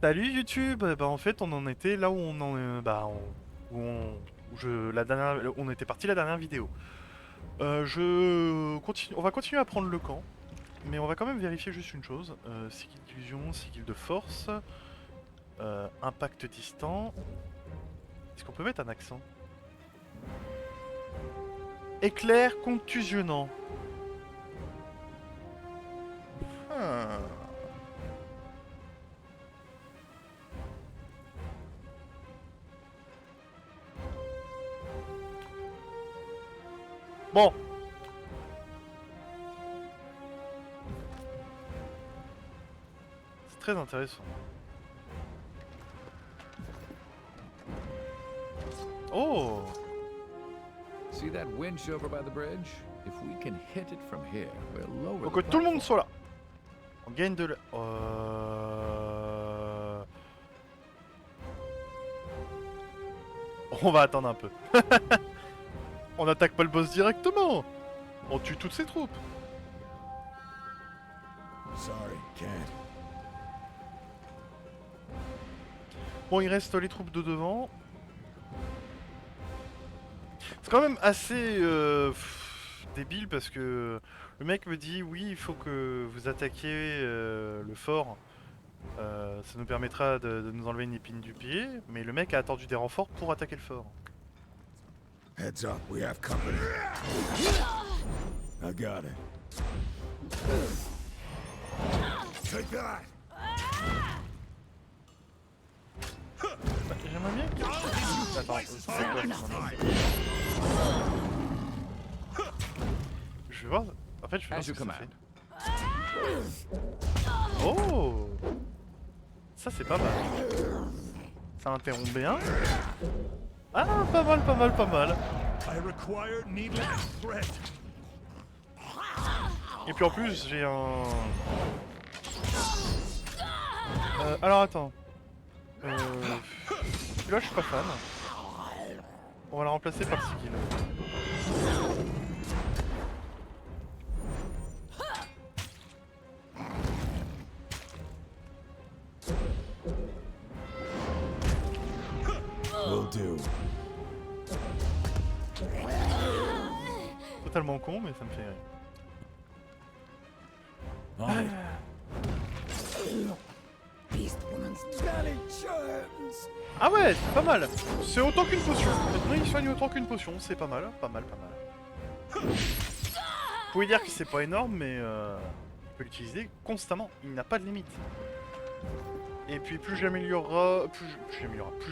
Salut YouTube. Bah en fait on en était là où on en où on où je la dernière on était parti la dernière vidéo. On va continuer à prendre le camp, mais on va quand même vérifier juste une chose. Sigil d'illusion, sigil de force, impact distant. Est-ce qu'on peut mettre un accent? Éclair contusionnant. Hmm. Bon. C'est très intéressant. Oh. See that winch over by the bridge? If we can hit it from here, we'll lower Faut the que tout le monde platform. soit là. On gagne de la... On va attendre un peu. On n'attaque pas le boss directement. On tue toutes ses troupes. Sorry, can't. Bon, il reste les troupes de devant. C'est quand même assez débile parce que le mec me dit oui, il faut que vous attaquiez le fort. Ça nous permettra de nous enlever une épine du pied. Mais le mec a attendu des renforts pour attaquer le fort. Heads up, we have company. I got it. Take that! J'aimerais bien que... Attends, c'est quoi ce bordel? Je vais voir... En fait, je vais voir As ce you que ça command. fait. Oh! Ça, c'est pas mal. Ça interrompt bien. Ah, pas mal, pas mal, pas mal. I require needless threat. Et puis en plus, j'ai un... alors attends. Celui-là, je suis pas fan. On va la remplacer par Sigil. Will do. Totalement con, mais ça me fait rire. On it. Beast woman's belly churns. Ah ouais, c'est pas mal. C'est autant qu'une potion. Maintenant, il soigne autant qu'une potion. C'est pas mal, pas mal, pas mal. Vous pouvez dire que c'est pas énorme, mais on peut l'utiliser constamment. Il n'a pas de limite. Et puis plus j'améliorerai, plus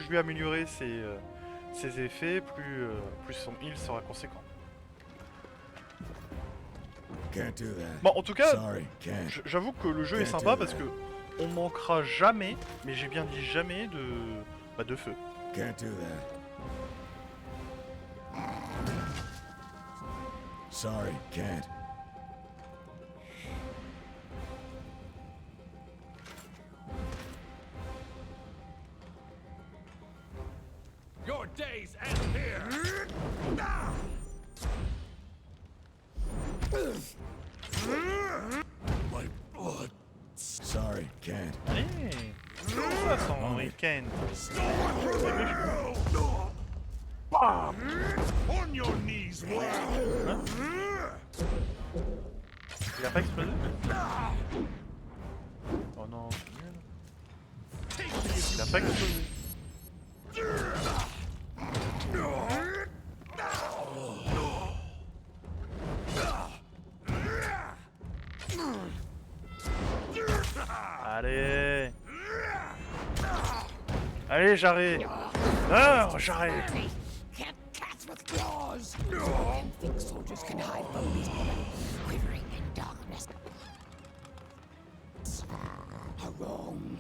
je vais améliorer ses effets, plus son heal sera conséquent. Can't do that. Bon, en tout cas, Sorry, can't. j'avoue que le jeu est sympa parce que on manquera jamais, mais j'ai bien dit jamais de feu. Can't do that. Sorry, can't. Your days end here! My blood. Sorry, can't. Allez, ça son week-end. On your knees, Hein? Il a pas explosé? Oh non, c'est nul. Il a pas explosé. Allez. Allez, j'arrête. Non, j'arrête. Can't cats with claws. And think soldiers can hide from beast woman, quivering in darkness. Are wrong.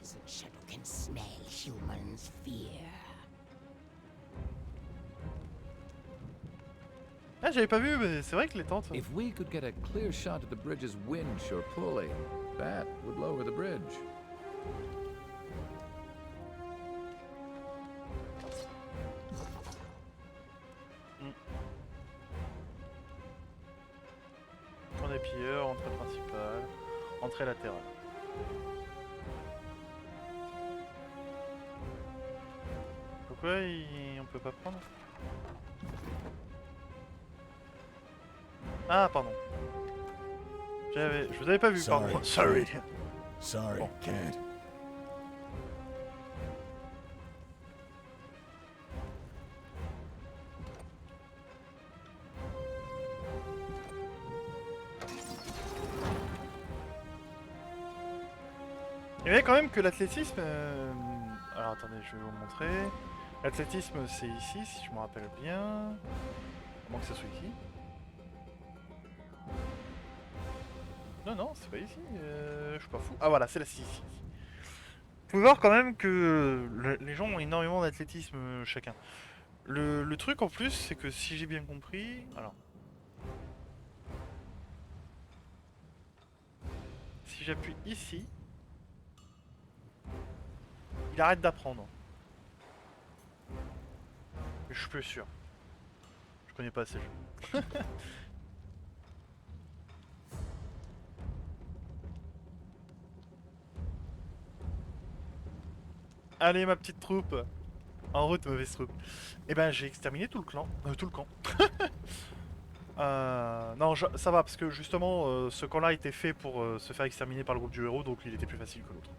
His shadow can smell humans' fear. Ah, j'avais pas vu, mais c'est vrai que les tentes. If we could get a clear shot at the bridge's winch or pulley, that would lower the bridge. Point des pilleurs, entrée principale, entrée latérale. Quoi, on peut pas prendre? Ah, pardon. Je vous avais pas vu, pardon. Sorry. Sorry, Bon. can't. Il y avait quand même que l'athlétisme... Alors attendez, je vais vous montrer. L'athlétisme c'est ici, si je me rappelle bien. À moins que ça soit ici. Non, non, c'est pas ici. Je suis pas fou. Ah voilà, c'est là, ici. Vous pouvez voir quand même que les gens ont énormément d'athlétisme chacun. Le truc en plus, c'est que si j'ai bien compris... Alors... Si j'appuie ici... Il arrête d'apprendre. Je suis plus sûr. Je connais pas assez le jeu. Allez ma petite troupe. En route mauvaise troupe. Eh ben j'ai exterminé tout le clan. Tout le camp. Non ça va parce que justement ce camp là était fait pour se faire exterminer par le groupe du héros, donc il était plus facile que l'autre.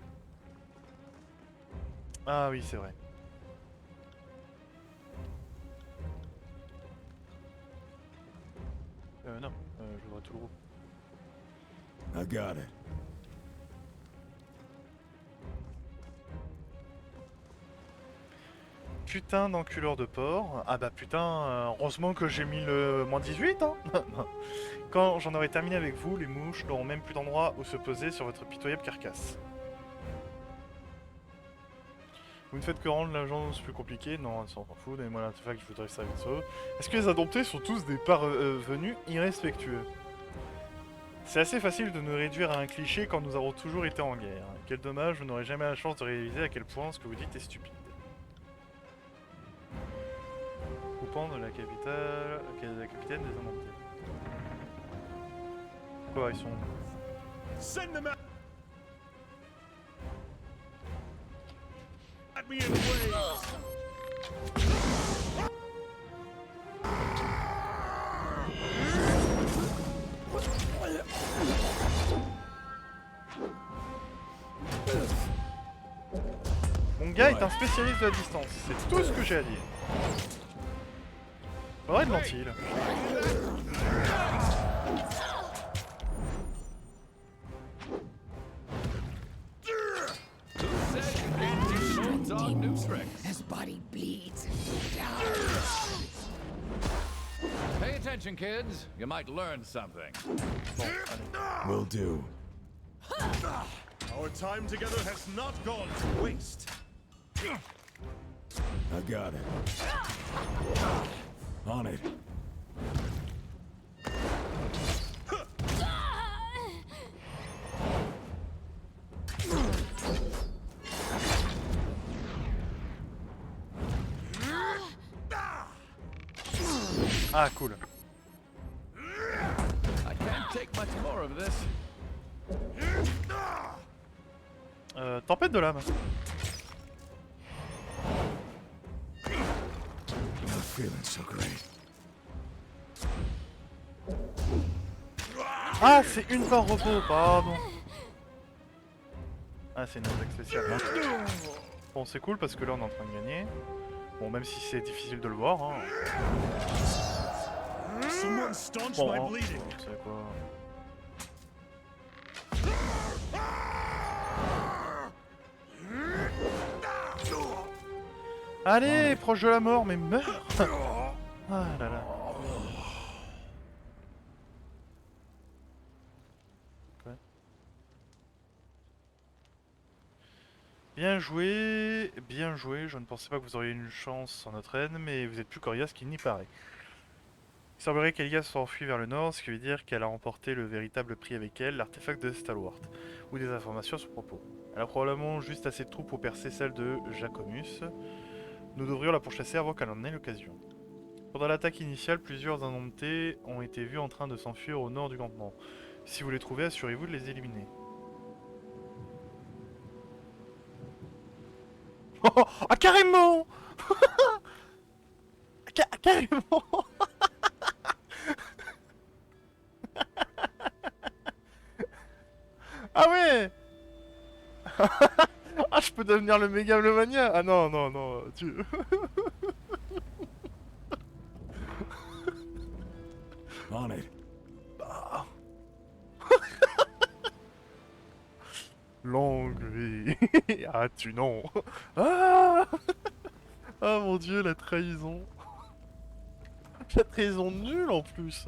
Ah oui c'est vrai. Non, je voudrais tout le groupe. I got it. Putain d'enculeur de porc. Ah bah putain, heureusement que j'ai mis le moins 18 hein. Quand j'en aurai terminé avec vous, les mouches n'auront même plus d'endroit où se poser sur votre pitoyable carcasse. Vous ne faites que rendre l'agence plus compliquée? Non, elles s'en foutent, et moi l'artefact je voudrais ça vite ça. Est-ce que les adoptés sont tous des parvenus irrespectueux? C'est assez facile de nous réduire à un cliché quand nous avons toujours été en guerre. Quel dommage, vous n'aurez jamais la chance de réaliser à quel point ce que vous dites est stupide. Coupant de la capitale... la capitaine des inventés. Quoi, ils sont... Send them out. At me in waves. Mon gars est un spécialiste de la distance, c'est tout ce que j'ai à dire. Faudrait de lentilles. His body bleeds. Pay attention, kids. You might learn something. Bon, allez. Will do. Our time together has not gone to waste. I got it. On it. Ah cool. I can't take much more of this. Tempête de lame. Not feeling so great. Ah c'est une par repos, pardon. Ah c'est une attaque spéciale. Bon c'est cool parce que là on est en train de gagner. Bon même si c'est difficile de le voir hein. Someone staunch Bon, my hein, bleeding. vous savez quoi. Allez, proche de la mort, mais meurs. Ah là là. Quoi? Bien joué, bien joué. Je ne pensais pas que vous auriez une chance sans notre aide, mais vous êtes plus coriace qu'il n'y paraît. Il semblerait qu'Elia soit enfuie vers le nord, ce qui veut dire qu'elle a remporté le véritable prix avec elle, l'artefact de Stalwart, ou des informations à son propos. Elle a probablement juste assez de troupes pour percer celle de Jacomus. Nous devrions la pourchasser avant qu'elle en ait l'occasion. Pendant l'attaque initiale, plusieurs indomptés ont été vus en train de s'enfuir au nord du campement. Si vous les trouvez, assurez-vous de les éliminer. Ah carrément. Carrément. Ah ouais. Ah, je peux devenir le Mégalomania. Ah non, non, non, tu... On it. Longue vie. Ah, tu non. Ah. Ah mon dieu, la trahison. La trahison nulle en plus.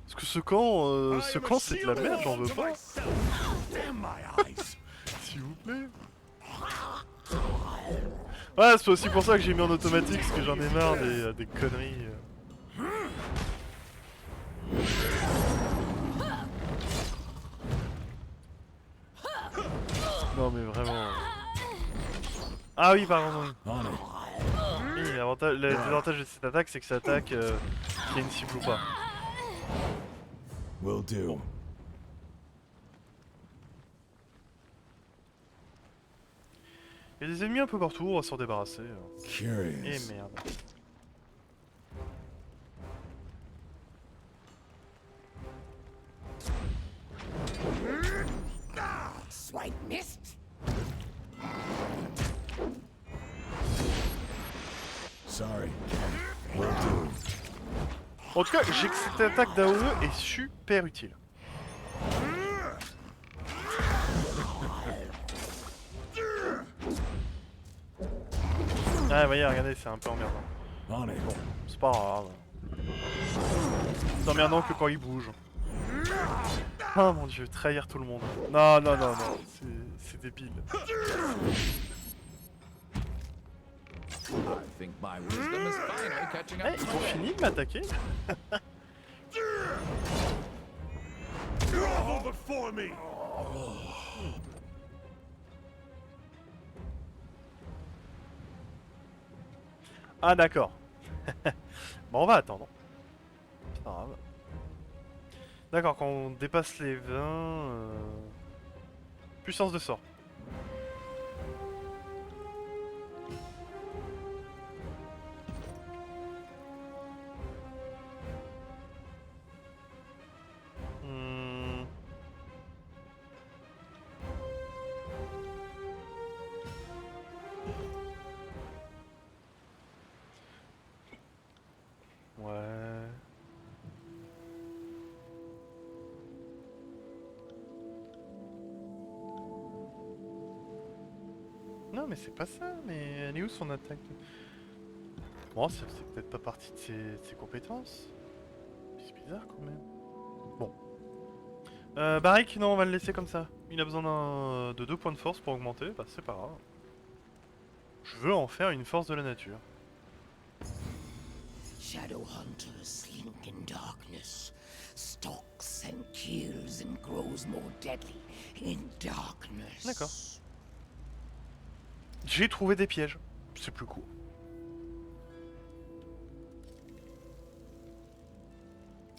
Parce que ce camp c'est de la merde, j'en veux pas. Damn my eyes. S'il vous plaît. Ouais, c'est aussi pour ça que j'ai mis en automatique, parce que j'en ai marre des conneries. Non mais vraiment. Ah oui, pardon, oui. On it. Oui, le désavantage de cette attaque, c'est que ça attaque qu'il y a une cible ou pas. Will do. Il y a des ennemis un peu partout, on va s'en débarrasser. Et Curious. merde. Swipe missed. Sorry. Will do. En tout cas, j'ai que cette attaque d'AOE est super utile. Ah, voyez, regardez, c'est un peu emmerdant. On it. Bon, c'est pas grave. C'est emmerdant que quand il bouge. Oh mon dieu, trahir tout le monde. Non, non, non, non, c'est débile. I think my wisdom is finally catching Eh, up to ils my ont wit. fini de m'attaquer? Grovel before me. Ah d'accord. Bon, on va attendre. C'est pas grave. D'accord, quand on dépasse les 20... Puissance de sort. Hmm. Ouais... Non mais c'est pas ça, mais elle est où son attaque? Bon, c'est peut-être pas partie de ses compétences. C'est bizarre quand même. Bon. Barik, non, on va le laisser comme ça. Il a besoin de 2 points de force pour augmenter, bah c'est pas grave. Je veux en faire une force de la nature. Shadowhunters slink in darkness, stalks and kills and grows more deadly in darkness. D'accord. J'ai trouvé des pièges. C'est plus cool.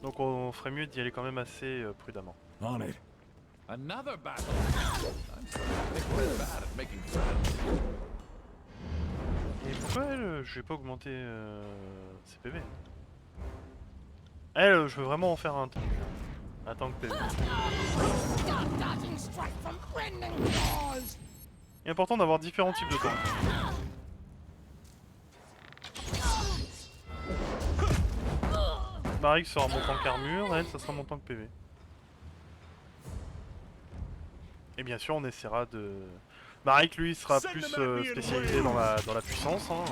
Donc on ferait mieux d'y aller quand même assez prudemment. On it. Another battle. I'm starting to think we're bad at making friends. Et pourquoi elle, je vais pas augmenter ses PV? Elle, je veux vraiment en faire un tank. Un tank PV. Stop dodging strike from Brendan claws. Il est important d'avoir différents types de tanks. Barik sera mon tank armure, elle, ça sera mon tank PV. Et bien sûr, on essaiera de... Barik, lui, sera plus spécialisé dans la puissance, hein,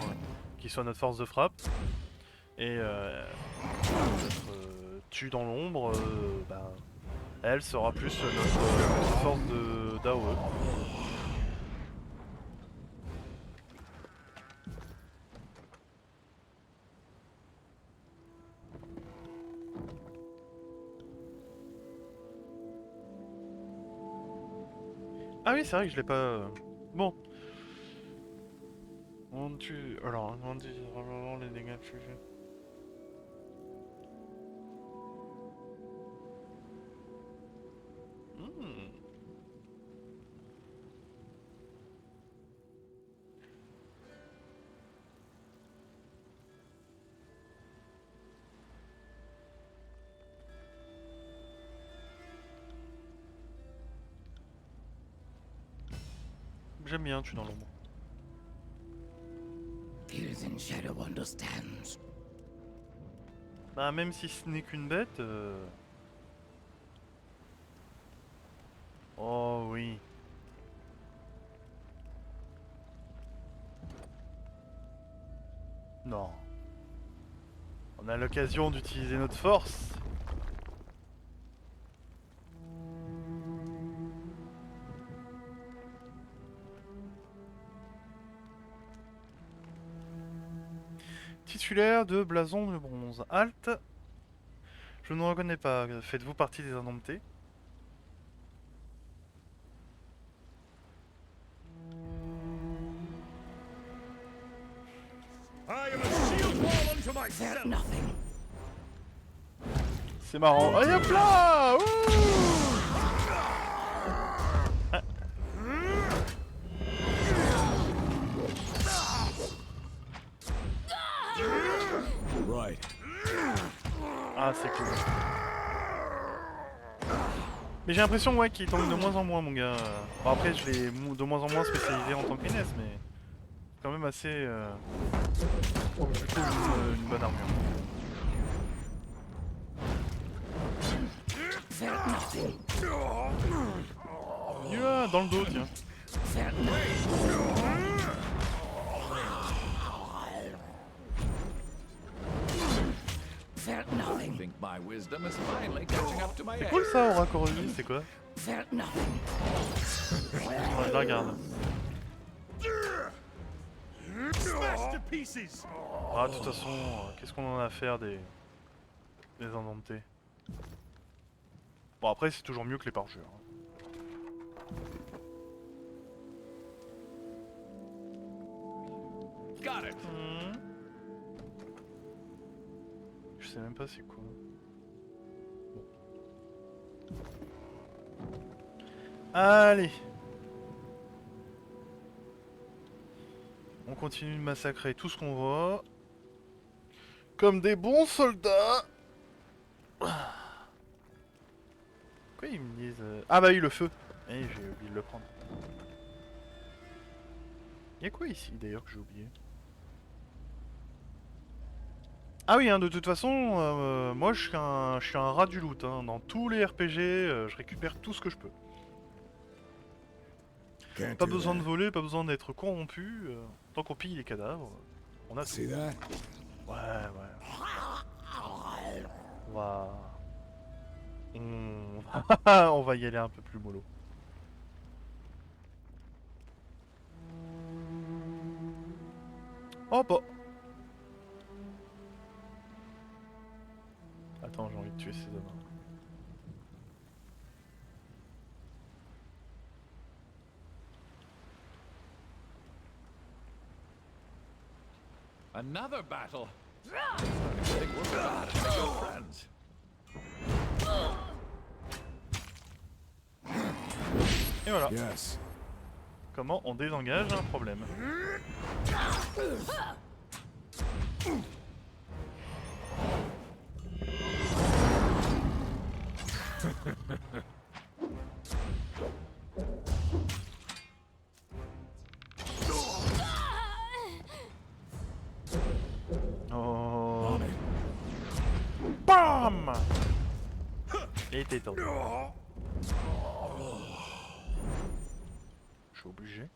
qui soit notre force de frappe. Et notre tue dans l'ombre, bah, elle sera plus notre force d'AOE. Ah oui, c'est vrai que je l'ai pas... Bon. On tue... Alors, on dit vraiment les dégâts que je fais. Hmm. J'aime bien tu dans l'ombre. Kills in Shadow understands. Bah même si ce n'est qu'une bête... Oh oui. Non. On a l'occasion d'utiliser notre force. Titulaire de blason de bronze. Halte. Je ne reconnais pas. Faites-vous partie des indomptés? I am a shield wall unto They're myself. nothing. C'est marrant. Allez hop là! Ouh! Right. Ah c'est cool. Mais j'ai l'impression ouais qu'il tombe de moins en moins mon gars. Bon après je l'ai de moins en moins spécialisé en tant qu'Inès mais quand même assez plutôt une bonne armure. They're nothing. Yeah, dans le dos tiens. They're nothing. They're I nothing. think my wisdom is finally catching up to my C'est age. cool ça aura corrosie, c'est quoi? They're nothing. Ouais, je la regarde. Smashed to pieces. Ah de toute façon, qu'est-ce qu'on en a à faire des indomptés? Bon après c'est toujours mieux que les parjures. Got it. Je sais même pas c'est quoi. Bon. Allez. On continue de massacrer tout ce qu'on voit. Comme des bons soldats. Pourquoi ils me disent... Ah bah oui le feu. Eh j'ai oublié de le prendre. Y'a quoi ici d'ailleurs que j'ai oublié? Ah oui, hein, de toute façon, moi je suis un rat du loot. Hein. Dans tous les RPG, je récupère tout ce que je peux. Can't Pas do besoin de that. voler, pas besoin d'être corrompu. Tant qu'on pille les cadavres, on a tout. See that? Ouais, ouais. On va... On va y aller un peu plus mollo. Oh bah... Attends, j'ai envie de tuer ces hommes. Another battle. I think we're about to be good friends. Et voilà. Yes. Comment on désengage un problème. Oh. On it. Bam! Et t'es tendu. Je suis obligé.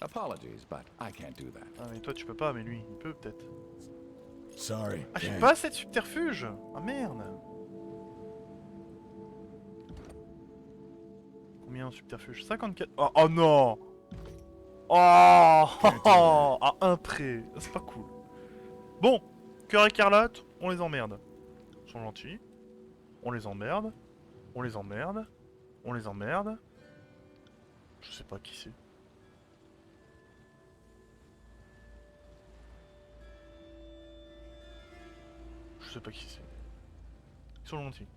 Apologies, but I can't do that. Ah mais toi tu peux pas, mais lui il peut peut-être. Sorry. Ah j'ai can't. pas assez de subterfuge. Ah merde. Combien en subterfuge? 54. Oh, oh non. Oh, à un près. C'est pas cool. Bon, cœur écarlate, on les emmerde. Ils sont gentils. On les emmerde. On les emmerde. On les emmerde. Je sais pas qui c'est. Je sais pas qui c'est. Ils sont gentils.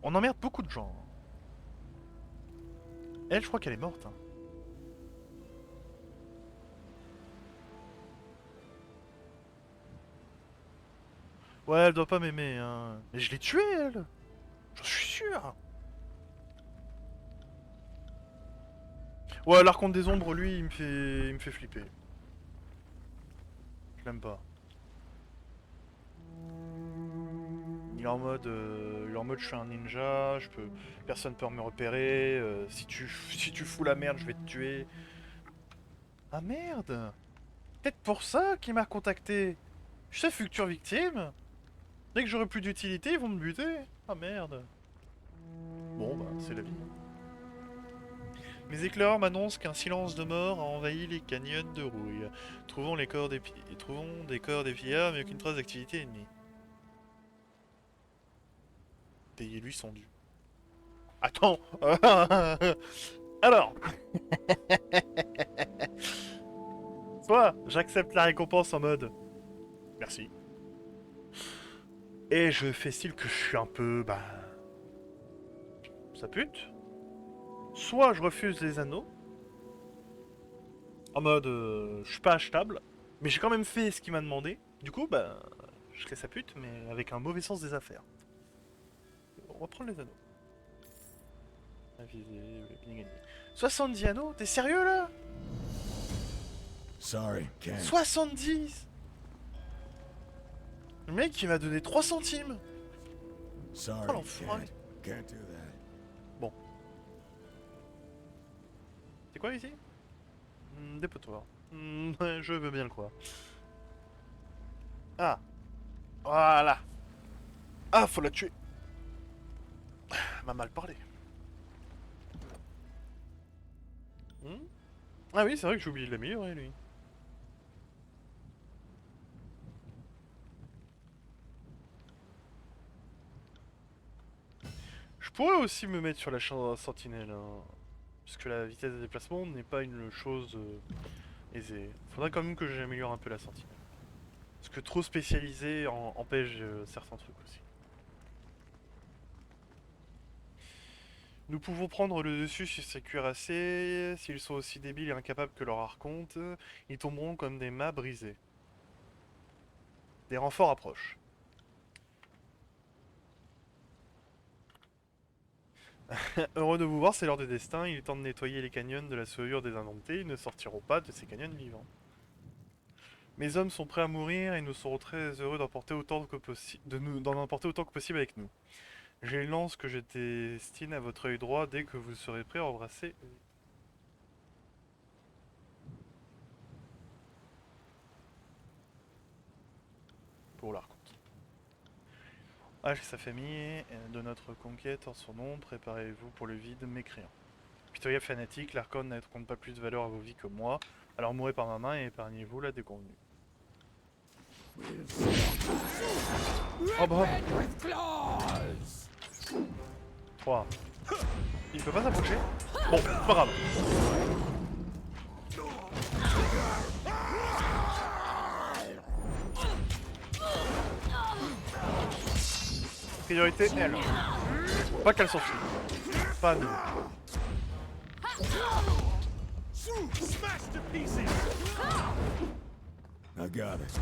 On emmerde beaucoup de gens. Elle, je crois qu'elle est morte. Hein. Ouais, elle doit pas m'aimer. Hein. Mais je l'ai tuée, elle. J'en suis sûr. Ouais, l'archonte des ombres, lui, il me fait flipper. Je l'aime pas. Il est en mode, je suis un ninja, personne peut me repérer. Si tu fous la merde, je vais te tuer. Ah merde! Peut-être pour ça qu'il m'a contacté. Je sais, future victime. Dès que j'aurai plus d'utilité, ils vont me buter. Ah merde. Bon bah, c'est la vie. Mes éclaireurs m'annoncent qu'un silence de mort a envahi les canyons de rouille. Trouvons des corps des pillards, mais aucune trace d'activité ennemie. Payez-lui son dû. Attends. Alors. Soit j'accepte la récompense en mode merci. Et je fais style que je suis un peu ça pute. Soit je refuse les anneaux. En mode je suis pas achetable. Mais j'ai quand même fait ce qu'il m'a demandé. Du coup je serai sa pute mais avec un mauvais sens des affaires. On va prendre les anneaux. Avisé, bien gagné. 70 anneaux? T'es sérieux là? Sorry, can't. 70. Le mec il m'a donné 3 centimes. Sorry, Oh l'enfoiré. can't do that. Bon. C'est quoi ici? Dépotoir. Ouais, je veux bien le croire. Ah. Voilà. Ah, faut la tuer. Elle m'a mal parlé. Ah oui, c'est vrai que j'ai oublié de l'améliorer, lui. Je pourrais aussi me mettre sur la sentinelle, hein, puisque la vitesse de déplacement n'est pas une chose aisée. Faudrait quand même que j'améliore un peu la sentinelle. Parce que trop spécialisé empêche certains trucs aussi. Nous pouvons prendre le dessus sur ces cuirassés. S'ils sont aussi débiles et incapables que leur archonte, ils tomberont comme des mâts brisés. Des renforts approchent. Heureux de vous voir, c'est l'heure de destin. Il est temps de nettoyer les canyons de la souillure des indomptés. Ils ne sortiront pas de ces canyons vivants. Mes hommes sont prêts à mourir et nous serons très heureux d'en emporter autant que possible avec nous. J'ai une lance que je destine à votre œil droit dès que vous serez prêt à embrasser. Pour l'archonte. H et sa famille de notre conquête en son nom, préparez-vous pour le vide mécréant. Pitoyable fanatique, l'archonte ne compte pas plus de valeur à vos vies que moi, alors mourrez par ma main et épargnez-vous la déconvenue. Oh bah 3. Il peut pas s'approcher? Bon, c'est pas grave. Priorité, elle. Pas qu'elle s'enfuit. Pas nous. Smash to pieces! I got it.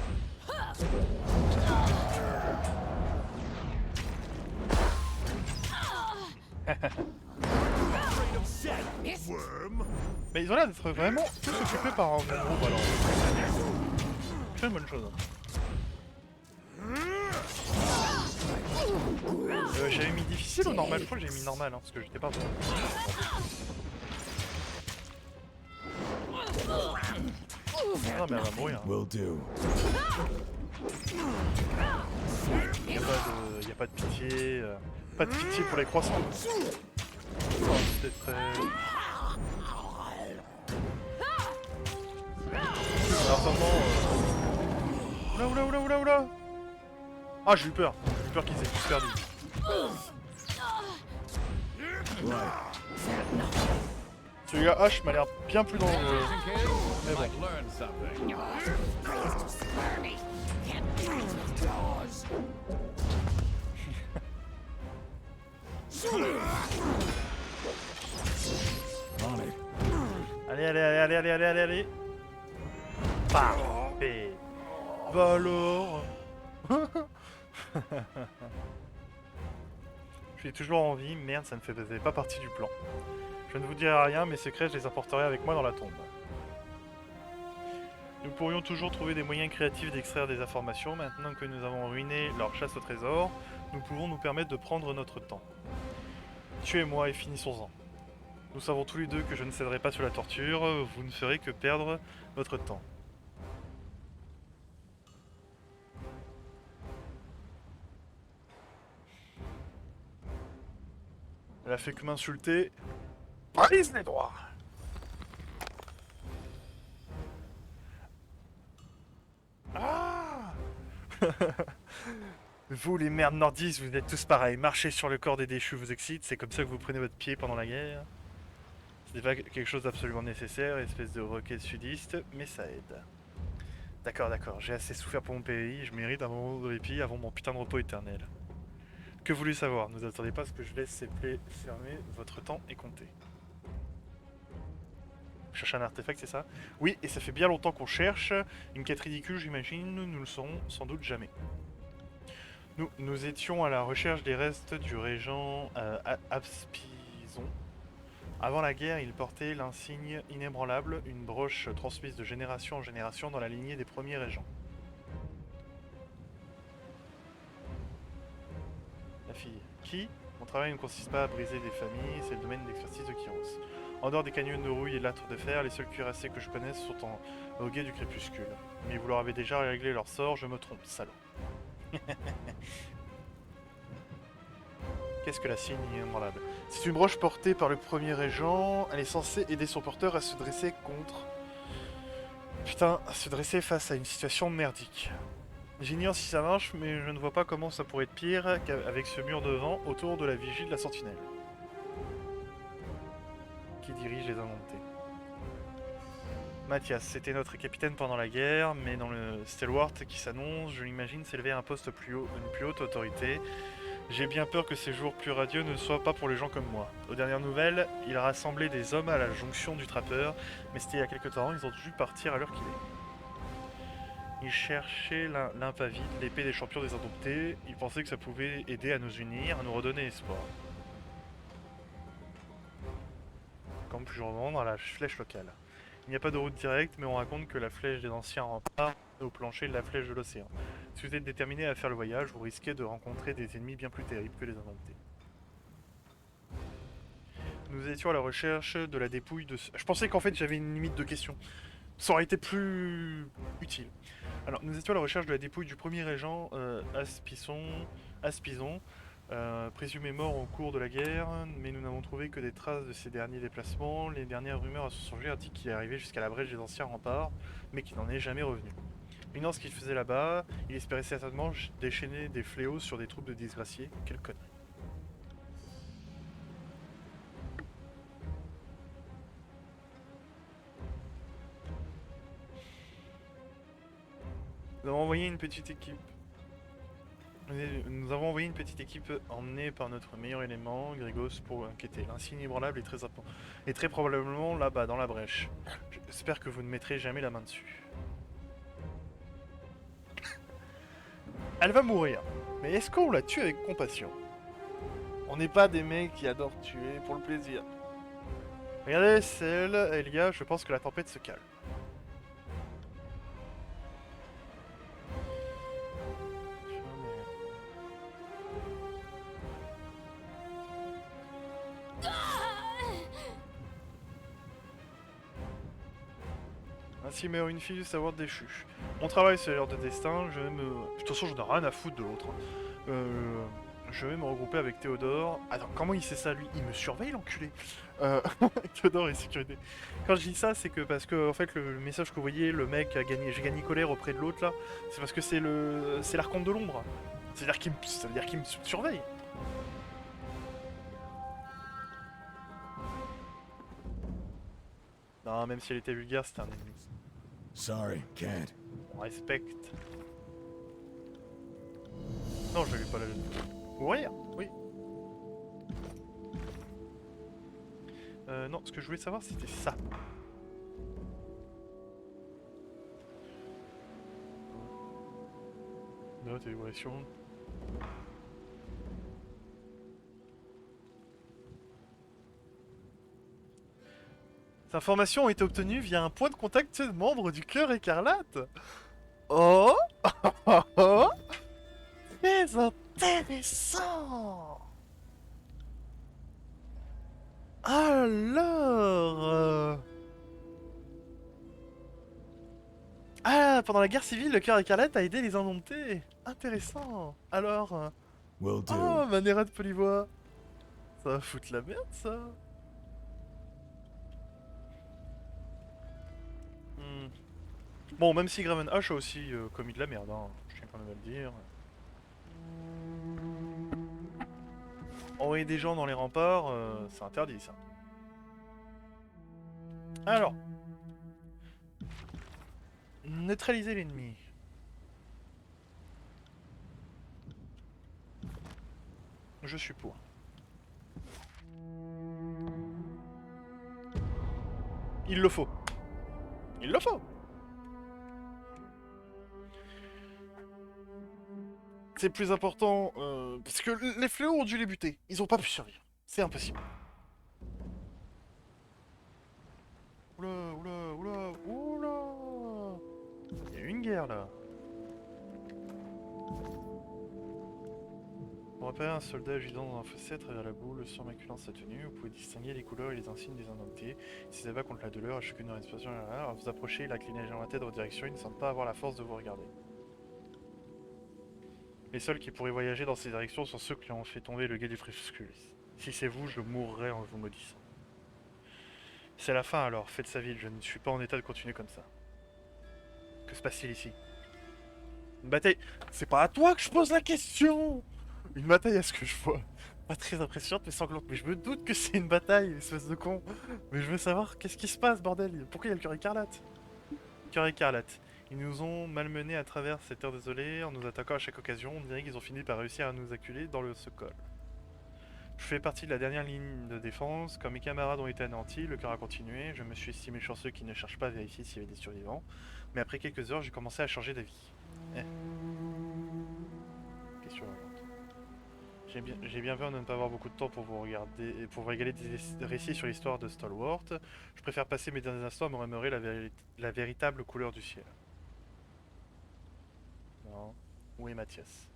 Mais ils ont l'air d'être vraiment tous occupés par un gros ballon. C'est une bonne chose. J'avais mis difficile ou normal? Je crois que j'ai mis normal, hein, parce que j'étais pas bon. Ah mais elle va mourir. Will do. Y a pas de pitié. Pas de pitié pour les croissants. Oh, c'est très... Alors seulement... Oula. Ah j'ai eu peur qu'ils aient tous perdu. Celui-là H m'a l'air bien plus dangereux. Mais bon. Allez. Parfait. Bah alors. Je suis toujours en vie, merde, ça ne faisait pas partie du plan. Je ne vous dirai rien, mes secrets, je les emporterai avec moi dans la tombe. Nous pourrions toujours trouver des moyens créatifs d'extraire des informations. Maintenant que nous avons ruiné leur chasse au trésor, nous pouvons nous permettre de prendre notre temps. Tuez-moi et finissons-en. Nous savons tous les deux que je ne céderai pas sous la torture, vous ne ferez que perdre votre temps. Elle a fait que m'insulter. Brise les droits. Ah. Vous, les merdes nordistes, vous êtes tous pareils. Marcher sur le corps des déchus vous excite, c'est comme ça que vous prenez votre pied pendant la guerre. C'est pas quelque chose d'absolument nécessaire, espèce de roquette sudiste, mais ça aide. D'accord, d'accord, j'ai assez souffert pour mon pays, je mérite un moment de répit avant mon putain de repos éternel. Que voulez savoir? Ne vous attendez pas à ce que je laisse ces plaies fermées, votre temps est compté. Cherche un artefact, c'est ça? Oui, et ça fait bien longtemps qu'on cherche. Une quête ridicule, j'imagine, nous le saurons sans doute jamais. Nous étions à la recherche des restes du régent Abspison. Avant la guerre, il portait l'insigne inébranlable, une broche transmise de génération en génération dans la lignée des premiers régents. La fille. Qui? Mon travail ne consiste pas à briser des familles, c'est le domaine d'expertise de Kyros. En dehors des canyons de rouille et de l'âtre de fer, les seuls cuirassés que je connaisse sont au guet du crépuscule. Mais vous leur avez déjà réglé leur sort, je me trompe, salaud. Qu'est-ce que la signe inébranlable? C'est une broche portée par le premier régent, elle est censée aider son porteur à se dresser contre... Putain, à se dresser face à une situation merdique. J'ignore si ça marche, mais je ne vois pas comment ça pourrait être pire qu'avec ce mur de vent autour de la vigie de la sentinelle. Qui dirige les indomptés? Mathias, c'était notre capitaine pendant la guerre, mais dans le Stelwart qui s'annonce, je l'imagine s'élever à un poste plus haut, une plus haute autorité. J'ai bien peur que ces jours plus radieux ne soient pas pour les gens comme moi. Aux dernières nouvelles, il a rassemblé des hommes à la jonction du trappeur, mais c'était il y a quelque temps, ils ont dû partir à l'heure qu'il est. Il cherchait l'impavide, l'épée des champions des indomptés, il pensait que ça pouvait aider à nous unir, à nous redonner espoir. Comme puis-je revendre à la flèche locale. Il n'y a pas de route directe, mais on raconte que la flèche des anciens remparts est au plancher de la flèche de l'océan. Si vous êtes déterminé à faire le voyage, vous risquez de rencontrer des ennemis bien plus terribles que les indomptés. Nous étions à la recherche de la dépouille de... Je pensais qu'en fait j'avais une limite de questions. Ça aurait été plus utile. Alors, nous étions à la recherche de la dépouille du premier régent Aspison, présumé mort au cours de la guerre, mais nous n'avons trouvé que des traces de ses derniers déplacements. Les dernières rumeurs à son sujet indiquent qu'il est arrivé jusqu'à la brèche des anciens remparts, mais qu'il n'en est jamais revenu. Ignorant ce qu'il faisait là-bas, il espérait certainement déchaîner des fléaux sur des troupes de disgraciés. Quelle connerie. Nous avons envoyé une petite équipe. Nous avons envoyé une petite équipe emmenée par notre meilleur élément, Grégos, pour enquêter. L'insigne inébranlable est très probablement là-bas, dans la brèche. J'espère que vous ne mettrez jamais la main dessus. Elle va mourir, mais est-ce qu'on la tue avec compassion? On n'est pas des mecs qui adorent tuer pour le plaisir. Regardez, c'est elle, Elia, je pense que la tempête se calme. Ainsi meurt une fille du savoir déchu. Mon travail c'est l'heure de destin, je vais me... De toute façon je n'ai rien à foutre de l'autre. Je vais me regrouper avec Théodore. Attends, comment il sait ça lui? Il me surveille l'enculé. Théodore est sécurité. Quand je dis ça, c'est que parce que en fait le message que vous voyez, le mec a gagné, j'ai gagné colère auprès de l'autre là, c'est parce que c'est l'archonte de l'ombre. C'est-à-dire qu'il me surveille. Non, même si elle était vulgaire, c'était un ennemi. Sorry, can't. On respecte. Non, je lui pas la jeune. Mourir? Oui. Non, ce que je voulais savoir c'était ça. Note, évaluation. Ces informations ont été obtenues via un point de contact membre du Cœur Écarlate. Oh, oh, oh. Très intéressant. Alors... Ah, pendant la guerre civile, le Cœur Écarlate a aidé les Indomptés. Intéressant. Alors... Will do. Oh, Manera de Polivoix. Ça va foutre la merde, ça. Hmm. Bon, même si Graven H a aussi commis de la merde, hein, je tiens quand même à le dire. Envoyer des gens dans les remparts, c'est interdit, ça. Alors. Neutraliser l'ennemi. Je suis pour. Il le faut. Il le faut. C'est plus important, parce que les fléaux ont dû les buter. Ils ont pas pu survivre. C'est impossible. Oula, oula, oula, oula. Il y a eu une guerre, là. Pour repérer un soldat gisant dans un fossé à travers la boule, surmaculant sa tenue, vous pouvez distinguer les couleurs et les insignes des indomptés. Si ça va contre la douleur, à chacune de leur expression, alors vous approchez, il incline légèrement la tête dans votre direction, il ne semble pas avoir la force de vous regarder. Les seuls qui pourraient voyager dans ces directions sont ceux qui ont fait tomber le guet du crépuscule. Si c'est vous, je mourrai en vous maudissant. C'est la fin alors, faites sa ville, je ne suis pas en état de continuer comme ça. Que se passe-t-il ici? Une bataille. C'est pas à toi que je pose la question! Une bataille à ce que je vois. Pas très impressionnante mais sanglante. Mais je me doute que c'est une bataille, espèce de con. Mais je veux savoir qu'est-ce qui se passe, bordel. Pourquoi il y a le Cœur Écarlate? Cœur Écarlate. Ils nous ont malmenés à travers cette terre désolée en nous attaquant à chaque occasion. On dirait qu'ils ont fini par réussir à nous acculer dans ce col. Je fais partie de la dernière ligne de défense. Quand mes camarades ont été anéantis, le cœur a continué. Je me suis estimé chanceux qu'ils ne cherchent pas à vérifier s'il y avait des survivants. Mais après quelques heures, j'ai commencé à changer d'avis. Question urgente. J'ai bien peur de ne pas avoir beaucoup de temps pour vous regarder et pour vous régaler des récits sur l'histoire de Stalwart. Je préfère passer mes derniers instants à me remémorer la véritable couleur du ciel. Non. Où est Mathias?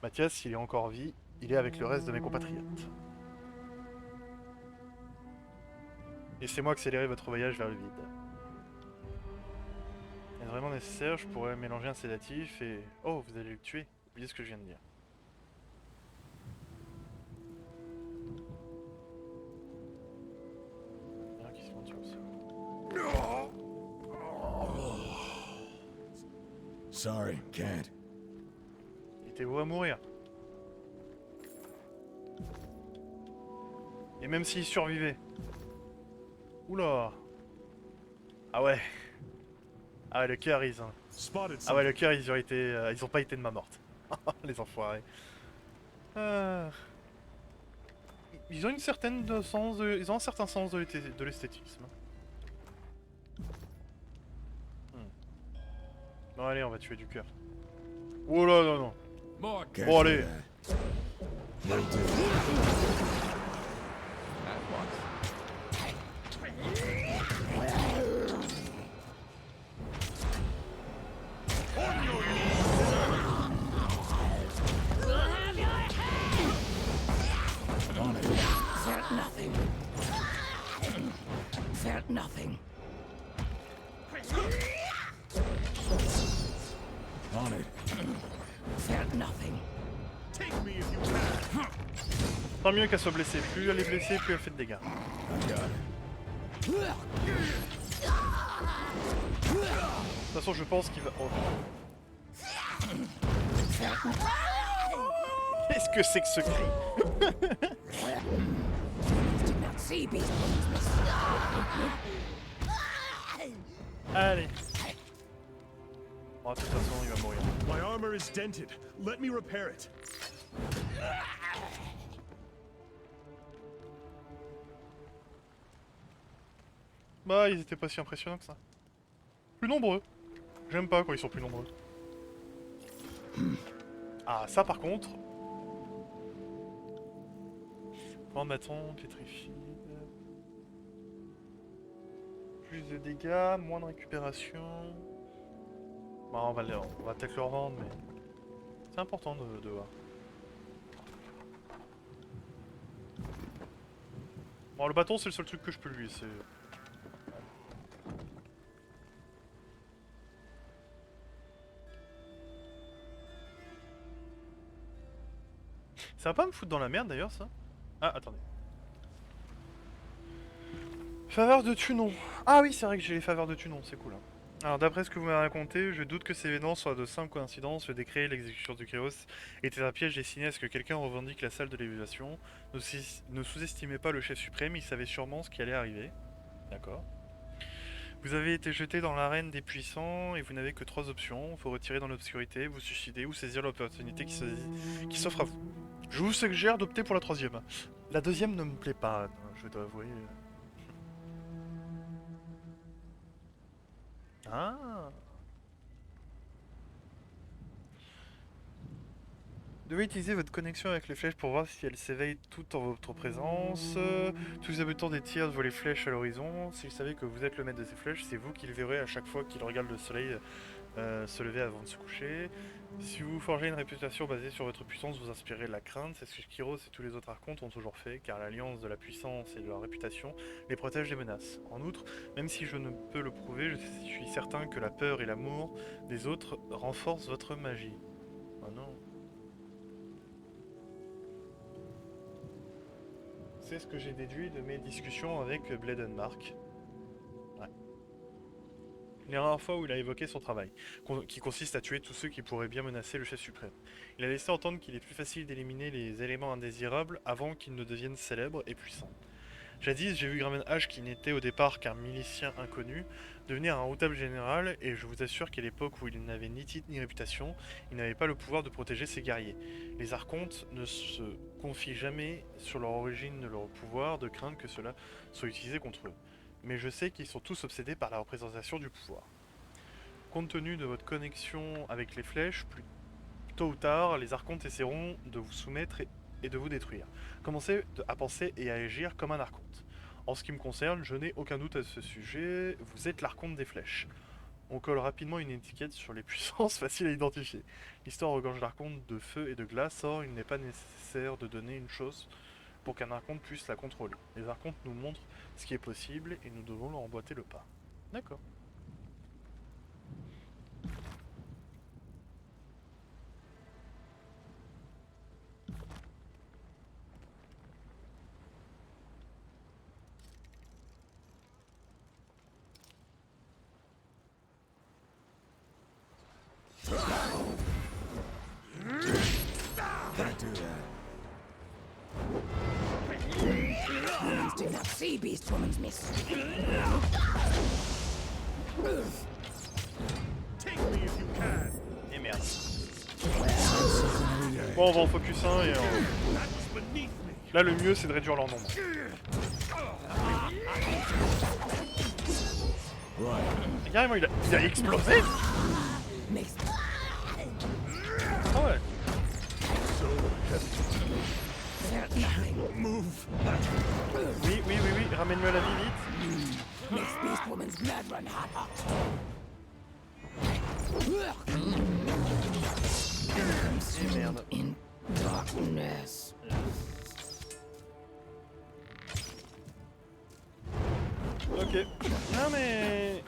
Mathias, s'il est encore en vie, il est avec le reste de mes compatriotes. Laissez-moi accélérer votre voyage vers le vide. Est-ce vraiment nécessaire? Je pourrais mélanger un sédatif et... Oh, vous allez le tuer. Oubliez ce que je viens de dire. Il y en a qui se font tuer aussi. Sorry, can't. Il était voué à mourir. Et même s'il survivait. Oula. Ah ouais. Ah ouais, le cœur, ils ont... Ah ouais, le cœur, ils ont été... ils ont pas été de ma morte. Les enfoirés. Ils ont une certaine sens de... Ils ont un certain sens de l'esthétisme. Bon allez, on va tuer du cœur. Oh là, non, non. More Can't Bon, do allez. that. Will do. at once. On it. Felt nothing. Felt nothing. On it. Felt nothing. Tant mieux qu'elle soit blessée. Plus elle est blessée, plus elle fait de dégâts. I got it. De toute façon, je pense qu'il va... Oh. Qu'est-ce que c'est que ce cri? Did not see beast. Allez. Bon, de toute façon, il va mourir. My armor is dented. Let me repair it. Bah, ils étaient pas si impressionnants que ça. Plus nombreux. J'aime pas quand ils sont plus nombreux. Ah, ça par contre... Grand bâton, pétrifié... Plus de dégâts, moins de récupération. Bon, on va peut-être le revendre, mais c'est important de voir. Bon, le bâton, c'est le seul truc que je peux lui laisser. Ça va pas me foutre dans la merde d'ailleurs, ça? Ah, attendez. Faveur de Tunon. Ah oui, c'est vrai que j'ai les faveurs de Tunon, c'est cool. Hein. Alors, d'après ce que vous m'avez raconté, je doute que ces événements soient de simples coïncidences. Le décret et l'exécution du Chaos était un piège destiné à ce que quelqu'un revendique la salle de l'élévation. Ne sous-estimez pas le chef suprême, il savait sûrement ce qui allait arriver. D'accord. Vous avez été jeté dans l'arène des puissants et vous n'avez que 3 options. Faut retirer dans l'obscurité, vous suicider ou saisir l'opportunité qui s'offre à vous. Je vous suggère d'opter pour la 3e. La 2e ne me plaît pas, je dois avouer. Ah. Vous devez utiliser votre connexion avec les flèches pour voir si elles s'éveillent toutes en votre présence. Tous les habitants des tiers voient les flèches à l'horizon. S'ils savaient que vous êtes le maître de ces flèches, c'est vous qui le verrez à chaque fois qu'ils regardent le soleil se lever avant de se coucher. Si vous forgez une réputation basée sur votre puissance, vous inspirez de la crainte. C'est ce que Kyros et tous les autres archontes ont toujours fait, car l'alliance de la puissance et de leur réputation les protège des menaces. En outre, même si je ne peux le prouver, je suis certain que la peur et l'amour des autres renforcent votre magie. Oh non. C'est ce que j'ai déduit de mes discussions avec Bledenmark. Ouais. Les rares fois où il a évoqué son travail, qui consiste à tuer tous ceux qui pourraient bien menacer le chef suprême. Il a laissé entendre qu'il est plus facile d'éliminer les éléments indésirables avant qu'ils ne deviennent célèbres et puissants. Jadis, j'ai vu Graven H, qui n'était au départ qu'un milicien inconnu, devenir un redoutable général, et je vous assure qu'à l'époque où il n'avait ni titre ni réputation, il n'avait pas le pouvoir de protéger ses guerriers. Les archontes ne se confient jamais sur leur origine de leur pouvoir, de crainte que cela soit utilisé contre eux. Mais je sais qu'ils sont tous obsédés par la représentation du pouvoir. Compte tenu de votre connexion avec les flèches, plus tôt ou tard, les archontes essaieront de vous soumettre et de vous détruire. Commencez à penser et à agir comme un archonte. En ce qui me concerne, je n'ai aucun doute à ce sujet, vous êtes l'archonte des flèches. On colle rapidement une étiquette sur les puissances faciles à identifier. L'histoire regorge d'archontes de feu et de glace, or il n'est pas nécessaire de donner une chose pour qu'un archonte puisse la contrôler. Les archontes nous montrent ce qui est possible et nous devons leur emboîter le pas. D'accord. Can't do that. Humans do not see Beast Woman's miss. Take me if you can. Et merde. Bon, on va en focus 1 et That was beneath me. là le mieux c'est de réduire leur nombre. Right. Carrément il a explosé. Makes Ah ouais. Move. Oui, ramène-le à la vie vite. makes Beast Woman's blood run hot. Merde. In darkness. Ok. Non mais...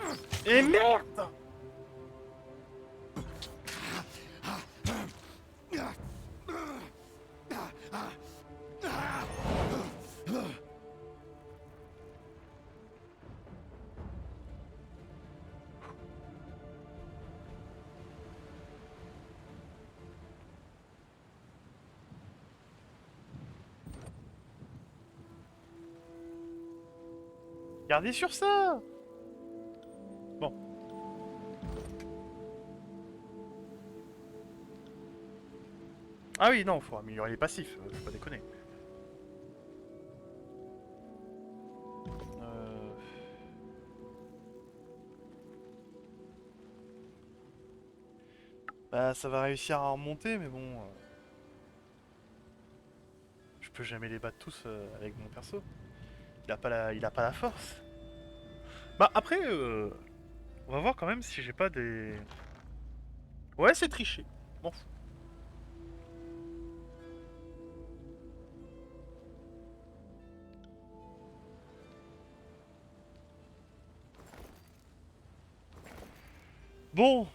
Et merde. Gardez sur ça. Bon. Ah oui, non, faut améliorer les passifs, faut pas déconner. Bah ça va réussir à remonter, mais bon... Je peux jamais les battre tous avec mon perso. Il a pas la force. Bah après, on va voir quand même si j'ai pas des... Ouais, c'est triché. M'en fous. Bon.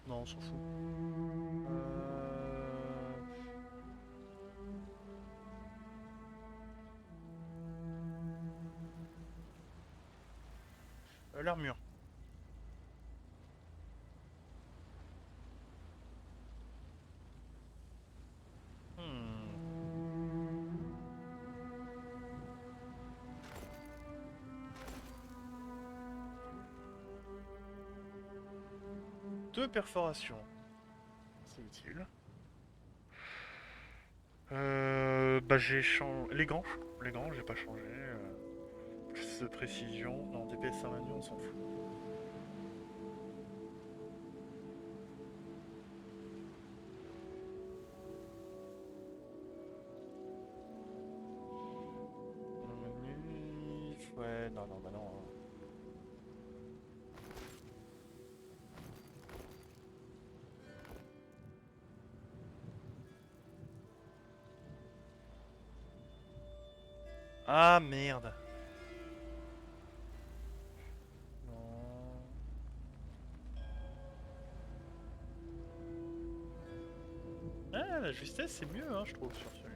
Non, on s'en fout. L'armure. Hmm. Deux perforations. C'est utile. Bah j'ai changé... Les gants, j'ai pas changé. Plus de précision. Non, DPS à main nue, on s'en fout. Ouais, non, non, bah non. Ah merde. Non. Ah, la justesse c'est mieux, hein, je trouve, sur celui-là.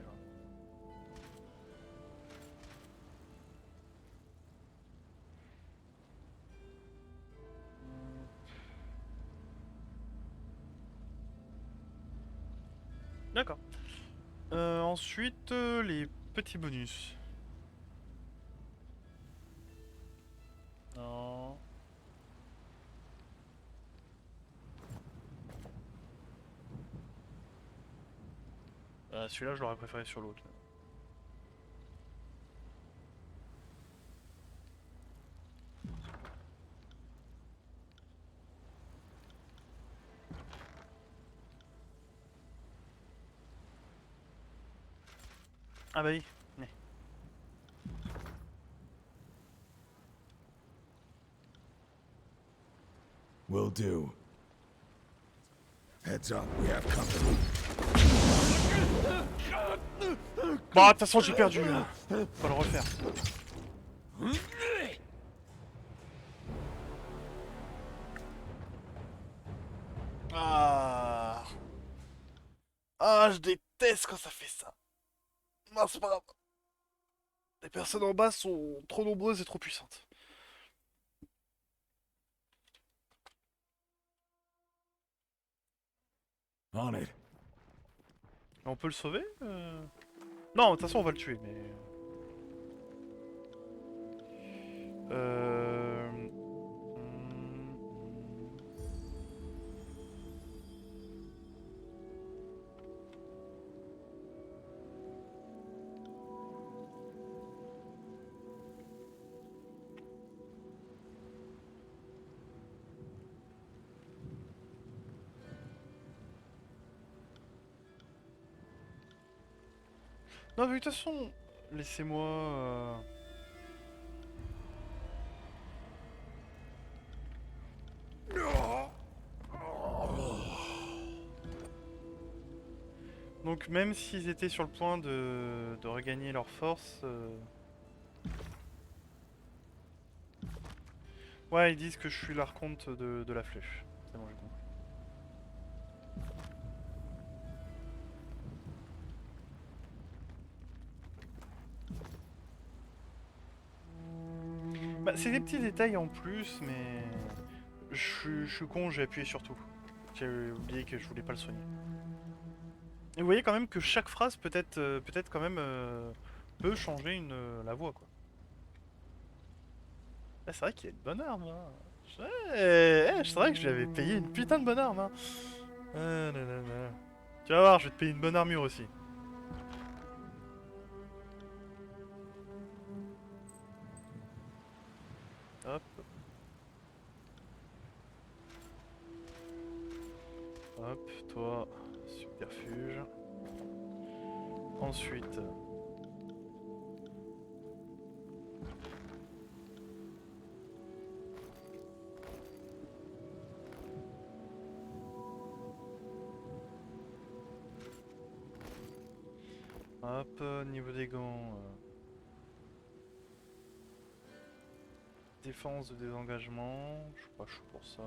D'accord. Ensuite, les petits bonus. Non. Celui-là, je l'aurais préféré sur l'autre. Ah bah oui. Ouais. Will do. Heads up, we have company. Bon, de toute façon, j'ai perdu. Faut le refaire. Ah. Ah, je déteste quand ça fait ça. Non, c'est pas grave. Les personnes en bas sont trop nombreuses et trop puissantes. On it. On peut le sauver Non, de toute façon, on va le tuer, mais... Euh... Non, mais de toute façon, laissez-moi... Donc même s'ils étaient sur le point de regagner leur force... Ouais, ils disent que je suis l'archonte de la flèche. C'est bon, j'ai compris. Bah, c'est des petits détails en plus, mais... Je suis con, j'ai appuyé sur tout. J'ai oublié que je voulais pas le soigner. Et vous voyez quand même que chaque phrase peut-être quand même peut changer la voix, quoi. Ah, c'est vrai qu'il y a une bonne arme, hein. C'est vrai que je lui avais payé une putain de bonne arme, hein. Nanana. Tu vas voir, je vais te payer une bonne armure aussi. Hop. Hop, toi, subterfuge. Ensuite... Hop, niveau des gants... Défense de désengagement, je suis pas chaud pour ça.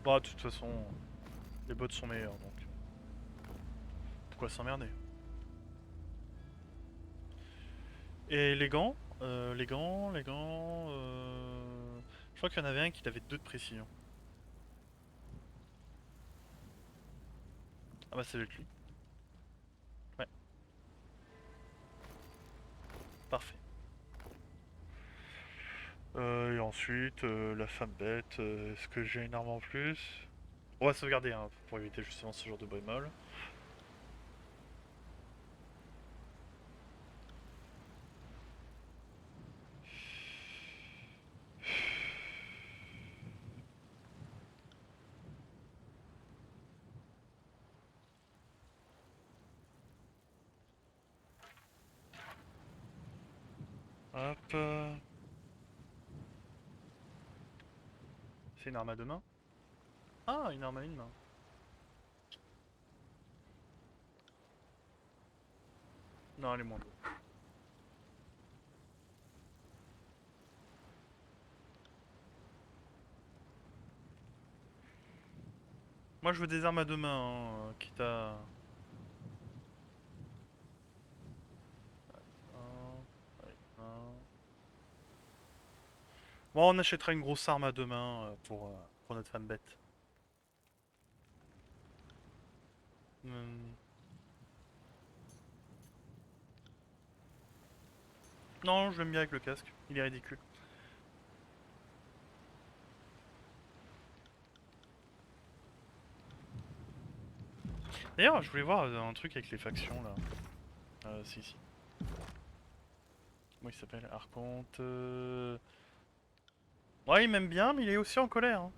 Bah, de toute façon, les bots sont meilleurs donc. Pourquoi s'emmerder? Et les gants, je crois qu'il y en avait un qui avait 2 de précision. Ah bah ça doit être lui. Ouais. Parfait. Et ensuite, la femme bête, est-ce que j'ai une arme en plus? On va sauvegarder hein, pour éviter justement ce genre de bémol. Hop. C'est une arme à 2 mains? Ah, une arme à 1 main. Non, elle est moins lourde. Moi je veux des armes à 2 mains, hein, quitte à... Bon, on achètera une grosse arme à 2 mains pour notre femme bête. Non, je l'aime bien avec le casque, il est ridicule. D'ailleurs, je voulais voir un truc avec les factions là. Si, si. Comment il s'appelle? Archonte. Ouais, il m'aime bien, mais il est aussi en colère. Hein.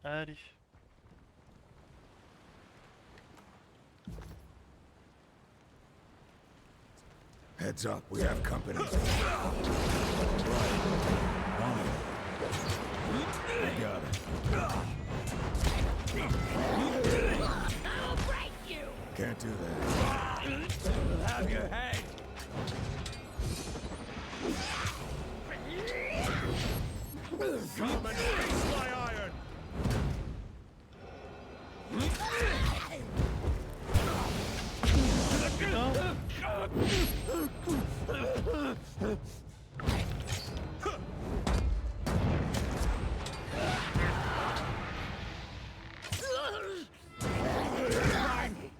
Allez. Heads up, we have company. Right. On it. I got it. I'll break you! Can't do that. We'll have your head. Come and face my iron.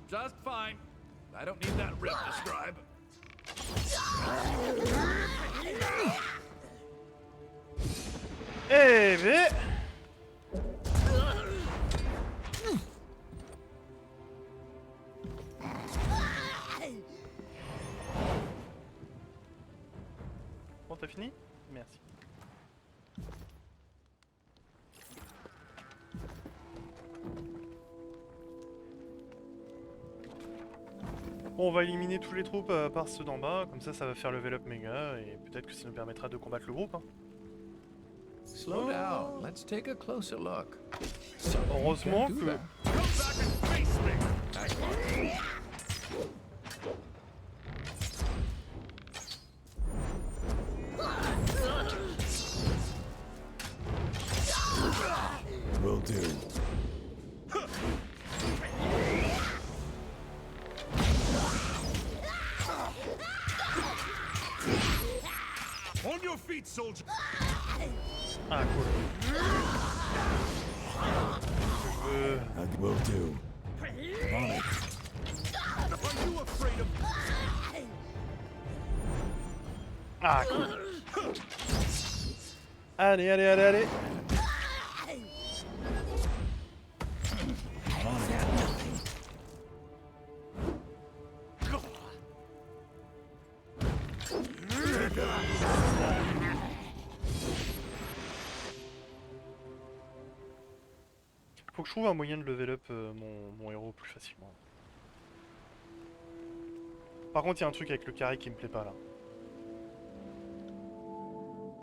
Just fine. I don't need that rip to scribe. Eh ben... Bon, t'as fini? Merci. Bon, on va éliminer tous les troupes à part ceux d'en bas, comme ça ça va faire level up méga et peut-être que ça nous permettra de combattre le groupe. Hein. Slow down. Let's take a closer look. Heureusement Do que... that. Come back and face me. Excellent. Will do. your feet, soldier. Ah, cool. Je veux... Will do. On it. Are you afraid of? Ah, cool. Allez, allez, allez, allez. Faut que je trouve un moyen de level up mon héros plus facilement. Par contre, il y a un truc avec le carré qui me plaît pas là.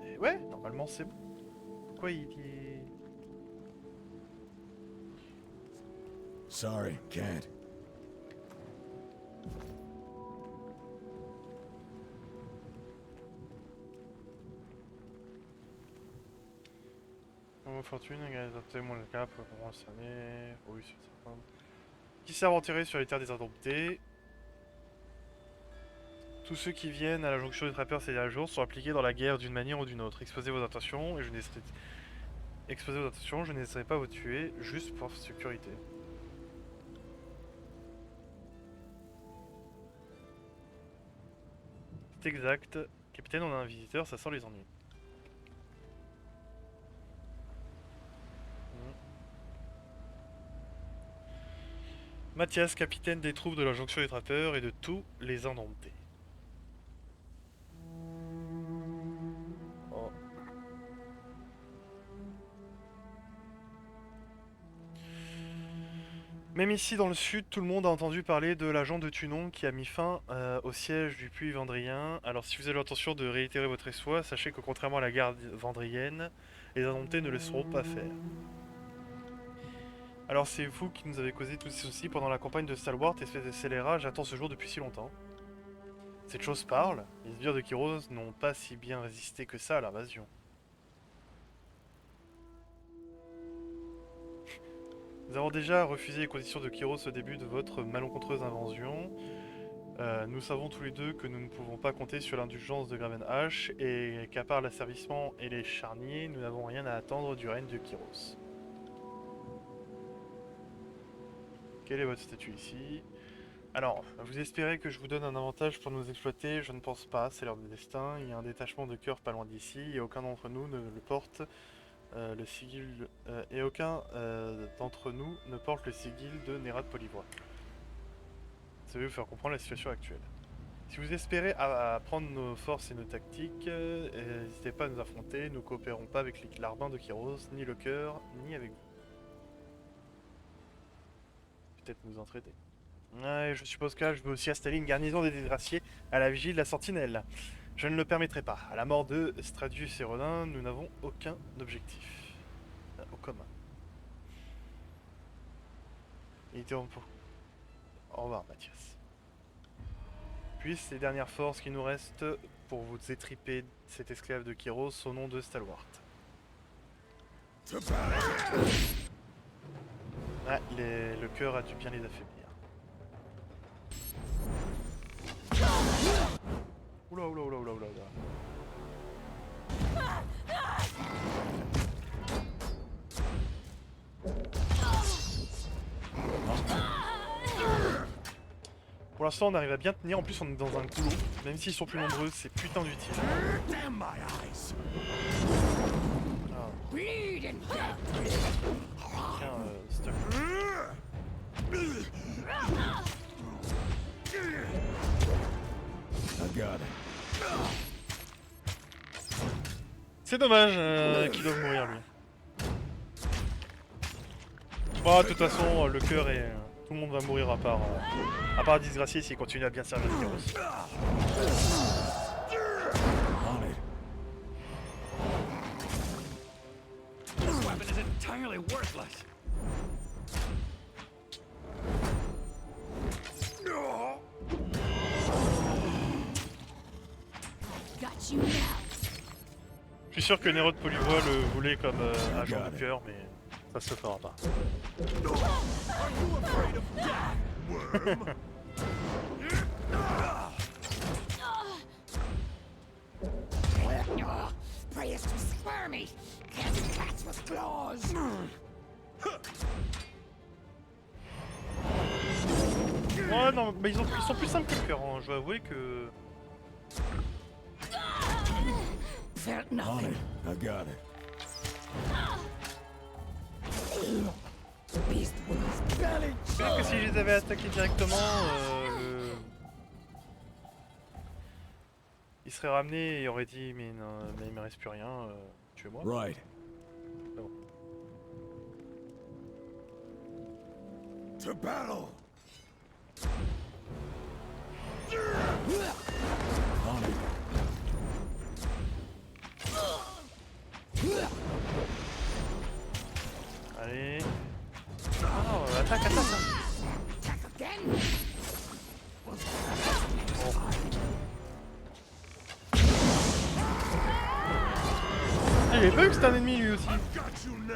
Et ouais, normalement c'est bon. Pourquoi il dit... Sorry, can't. Fortune, adopté mon cap, comment ça n'est... Oui, c'est ça. Qui s'est aventuré sur les terres des indomptés. Tous ceux qui viennent à la jonction des trappeurs ces derniers jours sont impliqués dans la guerre d'une manière ou d'une autre. Exposez vos intentions et je n'hésiterai... Exposez vos intentions, je n'hésiterai pas à vous tuer, juste pour sécurité. C'est exact. Capitaine, on a un visiteur, ça sent les ennuis. Mathias, capitaine des troupes de la jonction des trappeurs et de tous les indomptés. Oh. Même ici dans le sud, tout le monde a entendu parler de l'agent de Tunon qui a mis fin au siège du puits vendrien. Alors si vous avez l'intention de réitérer votre espoir, sachez que contrairement à la garde vendrienne, les indomptés ne laisseront pas faire. Alors c'est vous qui nous avez causé tous ces soucis pendant la campagne de Stalwart, espèce de scélérat, j'attends ce jour depuis si longtemps. Cette chose parle, les sbires de Kyros n'ont pas si bien résisté que ça à l'invasion. Nous avons déjà refusé les conditions de Kyros au début de votre malencontreuse invasion. Nous savons tous les deux que nous ne pouvons pas compter sur l'indulgence de Gravenhash et qu'à part l'asservissement et les charniers, nous n'avons rien à attendre du règne de Kyros. Quel est votre statut ici? Alors, vous espérez que je vous donne un avantage pour nous exploiter? Je ne pense pas, c'est leur destin. Il y a un détachement de cœur pas loin d'ici et aucun d'entre nous ne le porte. Le sigil d'entre nous ne porte le sigil de Nerad Polivois. Ça veut vous faire comprendre la situation actuelle. Si vous espérez apprendre nos forces et nos tactiques, n'hésitez pas à nous affronter. Nous coopérons pas avec les larbins de Kyros, ni le cœur, ni avec vous. Peut-être nous entraider. Ouais, je suppose que là, je veux aussi installer une garnison des disgraciés à la vigie de la sentinelle. Je ne le permettrai pas. À la mort de Stradius et Rodin, nous n'avons aucun objectif au commun. Il était en pot. Au revoir, Mathias. Puissent les dernières forces qui nous restent pour vous étriper cet esclave de Kyros au nom de Stalwart. Ah, le cœur a dû bien les affaiblir. Oula, oula, oula, oula, oula, oula. Pour l'instant, on arrive à bien tenir. En plus, on est dans un goulot. Même s'ils sont plus nombreux, c'est putain d'utile. Damn my eyes. Ah. Bleed and Tiens, stop. I got it. C'est dommage qu'il doive mourir lui. Bon, de toute façon, le cœur et tout le monde va mourir à part disgracié s'il continue à bien servir le Kyros. On it. This weapon is entirely worthless. got you now. Je suis sûr que Nero de Polivois le voulait comme agent de cœur, mais ça se fera pas. Are you afraid of death, worm? Ugh, prey is too squirmy. Can't catch with claws. Ouais, non, mais ils sont plus simples que le cœur, hein. Je dois avouer que. Felt On nothing. it. I got it. The beast was belly. Peut-être que si je les avais attaqués directement, il serait ramené et il aurait dit mais non, mais il me reste plus rien, tuez-moi. Right. To battle! On it. Allez. Ah non, attaque. Attack again. Ah, il avait pas vu que c'était un ennemi lui aussi. Got you now!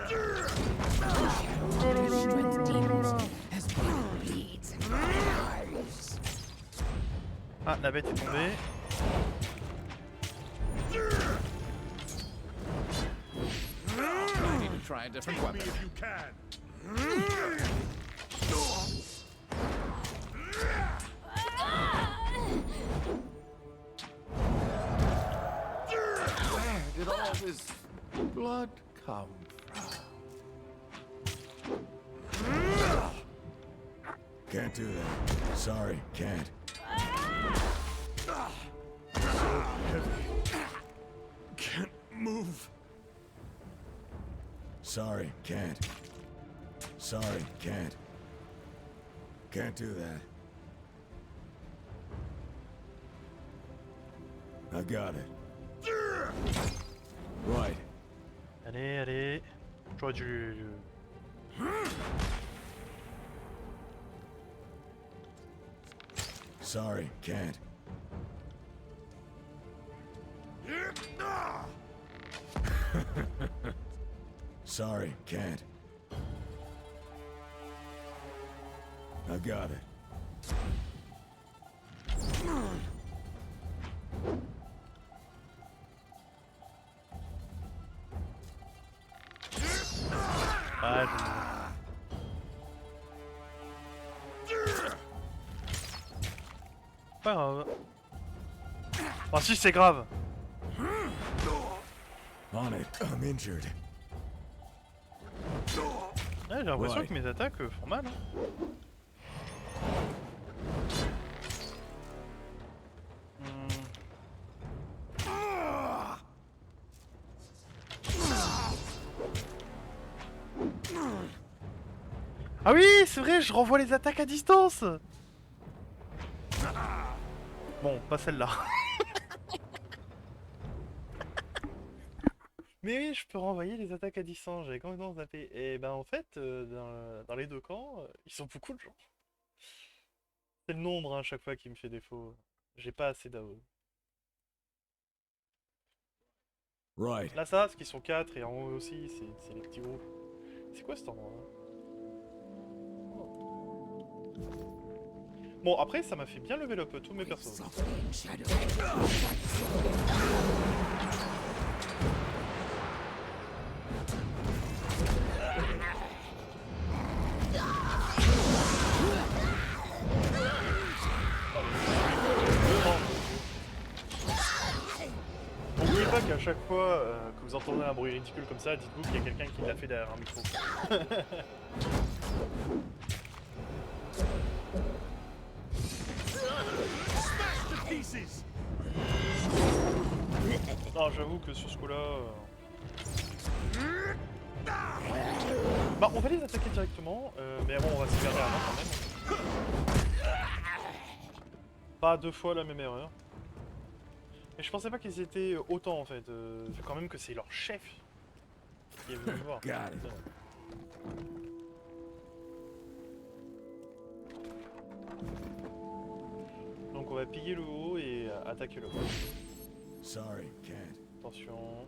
Oh là là là là là là là. As blood bleeds and dies. Ah, la bête est tombée. I need to try a different Me weapon. if you can! Where did all this blood come from? Can't do that. Sorry, can't. Can't move. Sorry, can't. Sorry, can't. Can't do that. I got it. Right. Allez. J'aurais dû. Sorry, can't. Sorry, can't. I got it. Ah, pas grave. Oh si, c'est grave. On it. I'm injured. Ouais, j'ai l'impression Ouais. que mes attaques font mal. Hein. Ah oui, c'est vrai, je renvoie les attaques à distance. Bon, pas celle-là. Mais oui, je peux renvoyer les attaques à distance, j'avais complètement zappé. Et ben en fait, dans les deux camps, ils sont beaucoup de gens. C'est le nombre hein, à chaque fois qui me fait défaut. J'ai pas assez d'AO. Right. Là ça, parce qu'ils sont 4 et en haut aussi, c'est les petits groupes. C'est quoi cet endroit hein? Bon, après, ça m'a fait bien level up tous mes persos. Suffer in shadow. N'oubliez pas qu'à chaque fois que vous entendez un bruit ridicule comme ça, dites-vous qu'il y a quelqu'un qui l'a fait derrière un micro. Smash to pieces! Non, j'avoue que sur ce coup-là... Bah, on va les attaquer directement, mais bon, on va se garder avant quand même. Pas deux fois la même erreur. Mais je pensais pas qu'ils étaient autant en fait, vu quand même que c'est leur chef qui est venu me voir. Got it. Donc on va piller le haut et attaquer le bas. Sorry, can't. Attention.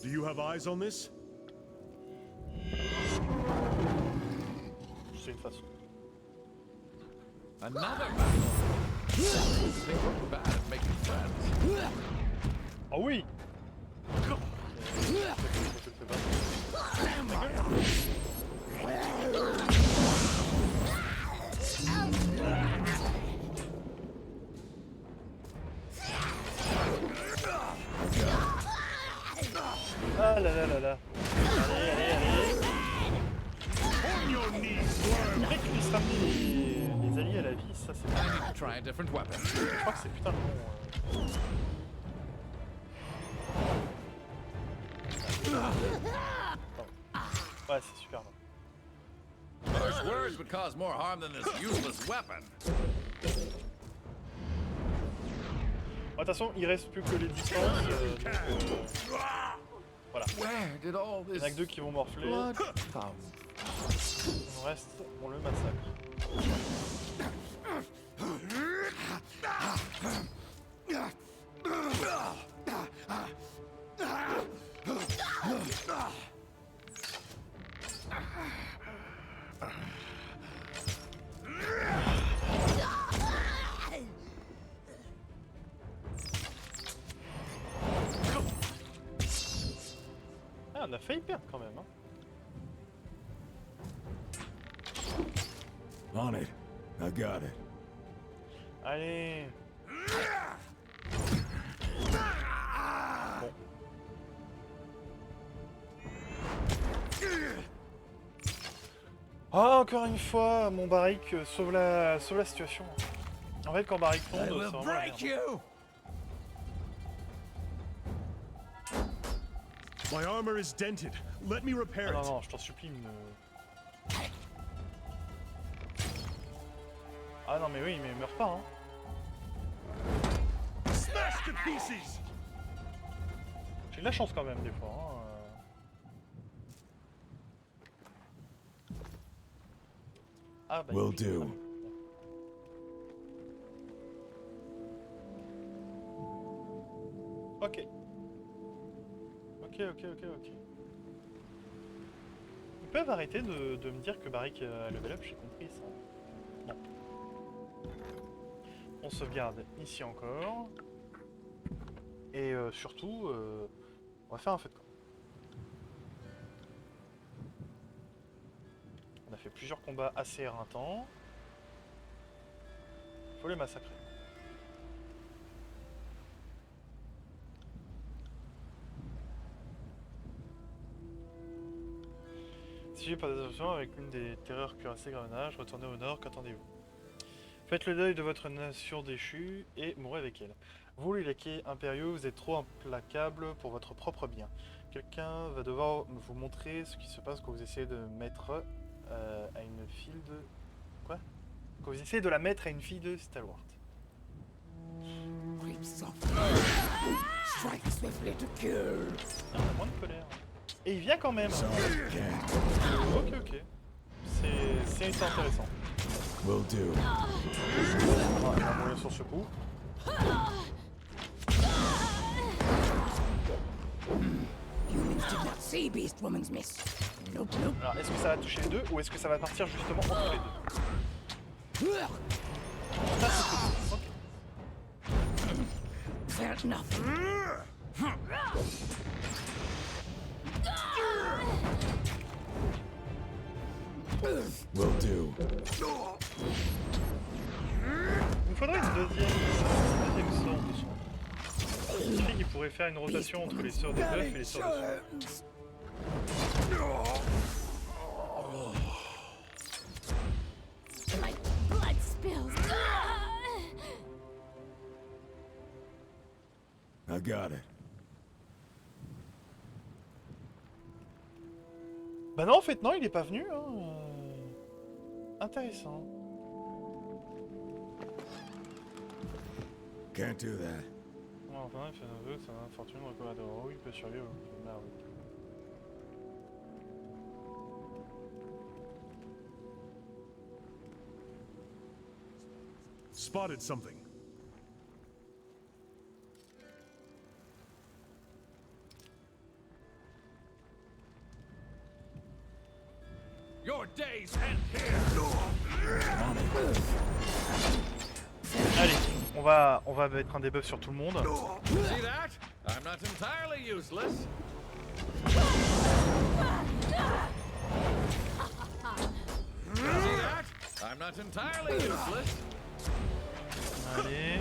Do you have eyes on this? C'est une façon. Another battle. They weren't bad at making friends. Ah oui. Ah là là là là. Allez, allez, allez. On your knees, worm. Le mec qui puisse ramener les alliés à la vie, ça c'est pas... Try a different weapon. Je crois que c'est putain de bon. Ouais, c'est super bon. Harsh words would cause more harm than this useless weapon. De toute façon, il reste plus que les distances. Voilà. Where did all Il y this en a que deux qui vont morfler. blood come? Le reste, on le massacre. Ah, on a failli perdre quand même. Hein. On it. I got it. Allez. Bon. Ah, encore une fois, mon barrique sauve la situation. En fait, quand barrique tombe, I c'est will vraiment la break merde. you! My armor is dented. Let me Ah repair non, it. non, je t'en supplie, me... Ah non, mais oui, mais meurs pas, hein. Smash to pieces. J'ai de la chance quand même, des fois, hein. Ah bah... Will il est do. pas. Ok. Ok. Ils peuvent arrêter de me dire que Barrick a level up, j'ai compris ça. Bon. On sauvegarde ici encore. Et surtout, on va faire un feu de camp. On a fait plusieurs combats assez éreintants. Faut les massacrer. Si j'ai pas d'attention avec l'une des terreurs cuirassées grenage, retournez au nord, qu'attendez-vous? Faites le deuil de votre nation déchue et mourrez avec elle. Vous, les laquais impériaux, vous êtes trop implacables pour votre propre bien. Quelqu'un va devoir vous montrer ce qui se passe quand vous essayez de mettre à une file de... Quoi? Quand vous essayez de la mettre à une fille de Stalwart. Creep softly. Strike swiftly to kill. Il y a moins de colère. Et il vient quand même. Sorry, can't. Ok. C'est intéressant. Will do. On va mourir sur ce coup. Humans did not see Beast Woman's miss. Nope. Alors, est-ce que ça va toucher les deux ou est-ce que ça va partir justement entre les deux? Ça, c'est cool. Ok. Felt nothing. Will do. Il me faudrait une deuxième sort de son. Je sais qu'il pourrait faire une rotation entre les sœurs des bœufs et les sœurs de son. My blood spills. I got it. Bah non, en fait, non, il est pas venu. Hein. Intéressant. Can't do that. Ouais, enfin, il fait un vœu, c'est un infortune, recouvert de héros, il peut survivre. Merde. Spotted something. Your days end here! Allez, on va mettre un debuff sur tout le monde. See that? I'm not entirely useless. See that? I'm not entirely useless. Allez.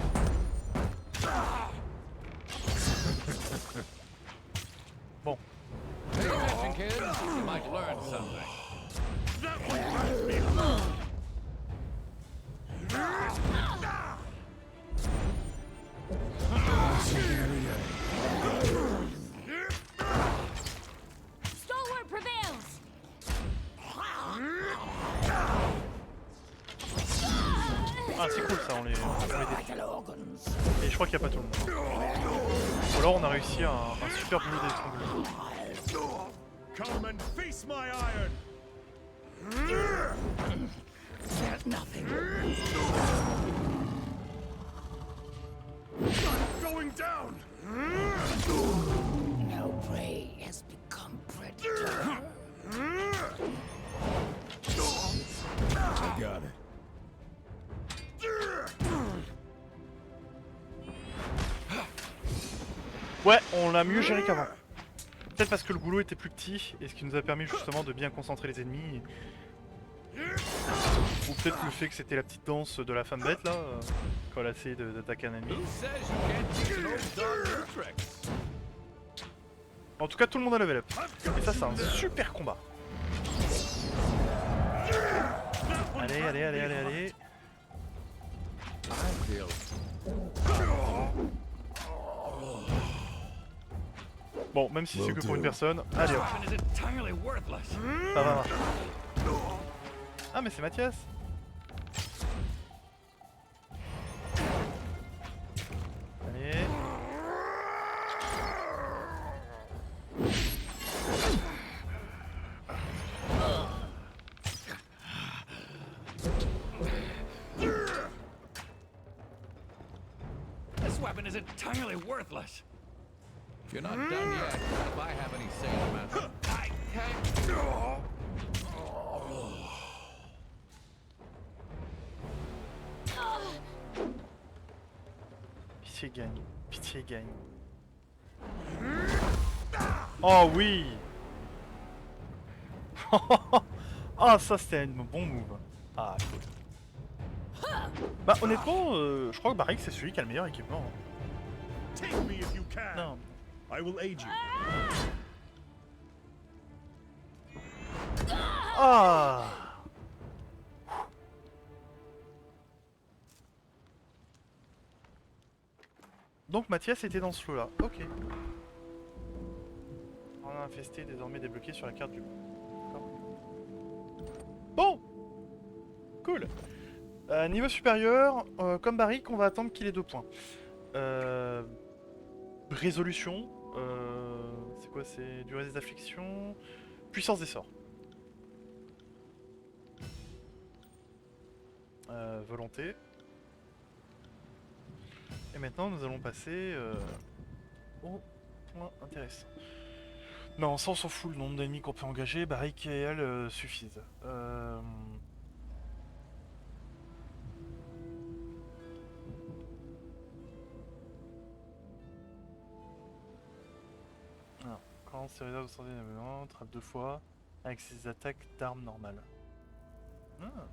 Bon. Pay attention, kids. You might learn something. That one has me. Stalwart prevails. Ah c'est cool ça, on les détruit. Vital organs. Et je crois qu'il n'y a pas tout le monde. Ou alors on a réussi un super boulot d'étranglement. Come and face my iron. There's nothing. I'm going down. No prey has become predator. I got it. Ouais, on l'a mieux géré qu'avant. Peut-être parce que le goulot était plus petit, et ce qui nous a permis justement de bien concentrer les ennemis. Ou peut-être le fait que c'était la petite danse de la femme bête là, quand elle a essayé d'attaquer un ennemi. Who says you can't teach an old dog new tricks? En tout cas, tout le monde a level up. Et ça, c'est un super combat. Allez, allez, allez, allez, allez. I feel Bon, même si c'est que pour une personne, allez hop, weapon is entirely worthless. ça va marcher. Ah, mais c'est Mathias. Allez. This weapon is entirely worthless. If you're not done yet, if I have any say in the matter, I can't. Pitié gagne. Pitié gagne. Oh oui. Ah, ça c'était un bon move. Ah, cool. Bah honnêtement, je crois que Barrick c'est celui qui a le meilleur équipement. Take me if you can. Non. I will aid you. Ah. Donc Mathias était dans ce lot là, ok. On a infesté désormais débloqué sur la carte du... D'accord. Bon. Cool. Niveau supérieur, comme Barrick, on va attendre qu'il ait 2 points. Résolution, c'est quoi? C'est durée des afflictions, puissance des sorts. Volonté. Et maintenant nous allons passer au point intéressant. Non, ça on s'en fout, le nombre d'ennemis qu'on peut engager, Barrick et elle suffisent. Alors, quand c'est réserve au sortie d'événement, trappe 2 fois, avec ses attaques d'armes normales. Ah.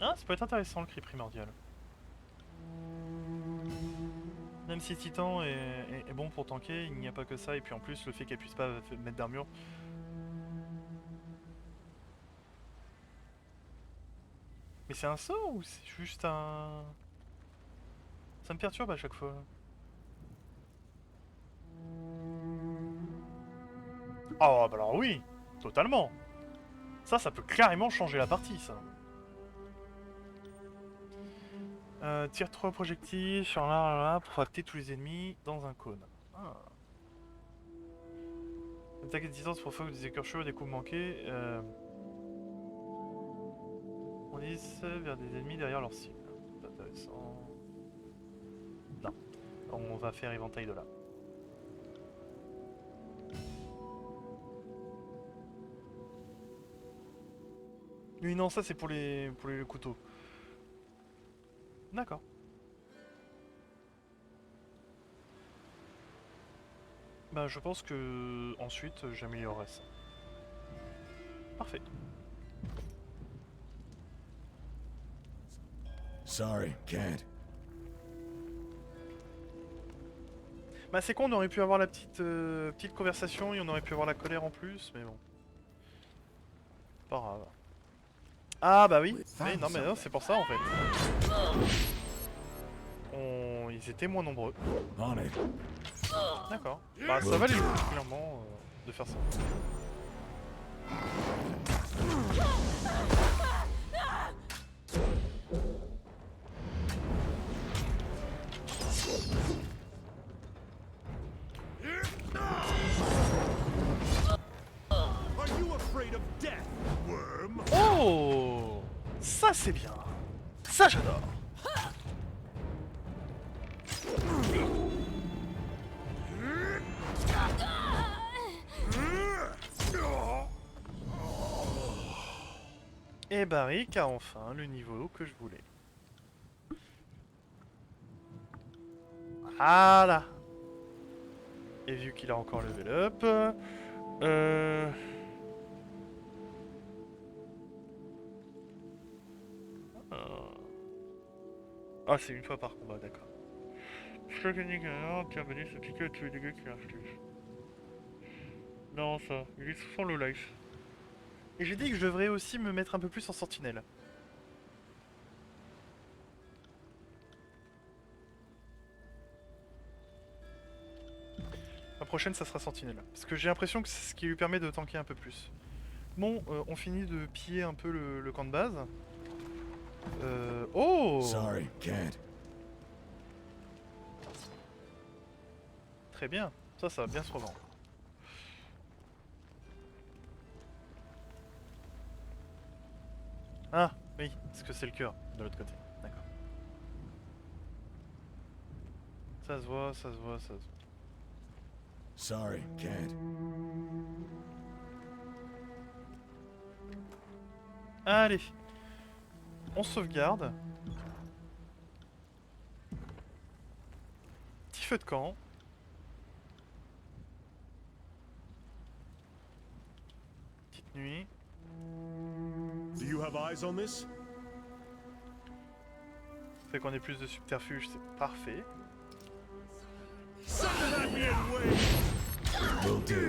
Ah, ça peut être intéressant le cri primordial. Même si Titan est bon pour tanker, il n'y a pas que ça, et puis en plus le fait qu'elle puisse pas mettre d'armure. Mais c'est un sort ou c'est juste un... Ça me perturbe à chaque fois. Oh bah alors oui, totalement. Ça peut carrément changer la partie ça. Tire 3 projectiles sur là pour fracter tous les ennemis dans un cône. Ah. Attaque à distance pour faire des écorchures et des coups manqués. On lisse vers des ennemis derrière leur cible. C'est intéressant. Non. On va faire éventail de là. Oui, non, ça c'est pour les couteaux. D'accord. Bah, je pense que ensuite j'améliorerai ça. Parfait. Sorry, can't. Bah, c'est con, on aurait pu avoir la petite conversation et on aurait pu avoir la colère en plus, mais bon. Pas grave. Ah bah oui, mais non, c'est pour ça en fait. Ils étaient moins nombreux. On it. D'accord. Bah ça valait le coup clairement de faire ça. Are you afraid of death, worm? Oh, ça c'est bien. Ça j'adore. Et Barrick a enfin le niveau que je voulais. Voilà. Et vu qu'il a encore level up, ah, c'est une fois par combat, d'accord. Chaque unique tient bonus appliqué à tous les dégâts qu'il inflige. Non, ça, il est souvent low life. Et j'ai dit que je devrais aussi me mettre un peu plus en sentinelle. La prochaine, ça sera sentinelle. Parce que j'ai l'impression que c'est ce qui lui permet de tanker un peu plus. Bon, on finit de piller un peu le camp de base. Oh! Sorry, can't. Très bien. Ça va bien se revendre. Ah, oui, parce que c'est le cœur de l'autre côté. D'accord. Ça se voit, ça se voit, ça se voit. Sorry, can't. Allez. On sauvegarde. Petit feu de camp. Petite nuit. Do you have eyes on this? Fait qu'on ait plus de subterfuge, c'est parfait. Will do.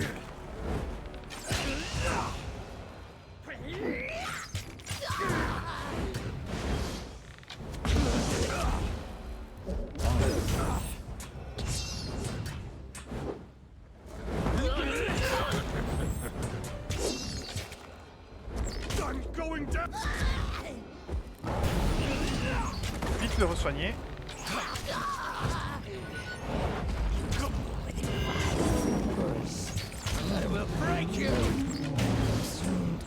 I'm going down. Vite le re-soigner. I will break you.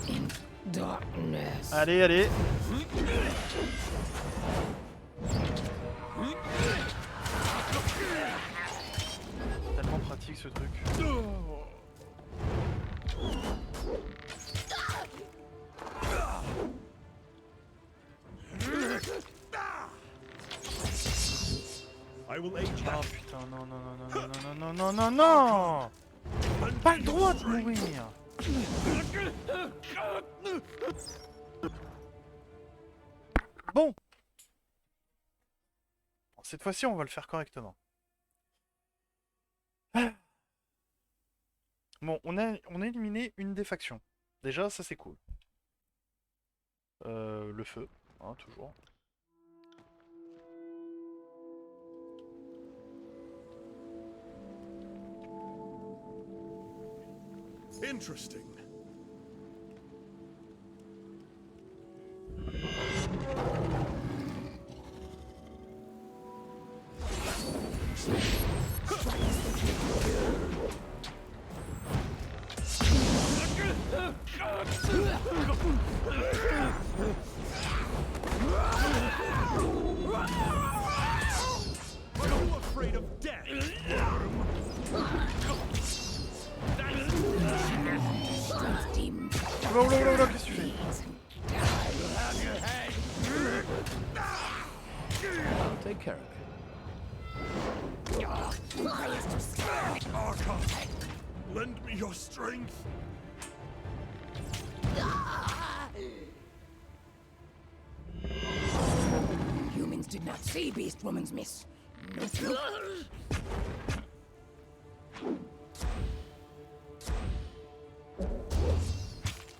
In darkness. Allez, allez. Tellement pratique ce truc. I will aid you. Oh putain, non, non, non, non, non, non, non, non, non, non. Pas le droit de mourir. Bon. Cette fois-ci, on va le faire correctement. Bon, on a éliminé une des factions. Déjà, ça c'est cool. Le feu, hein, toujours. Interesting. Are you afraid of death, worm? Oula, oula, oula, oula, qu'est-ce que tu fais? care of it. Archon, lend me your strength. Humans did not see Beast Woman's miss. Nope, nope.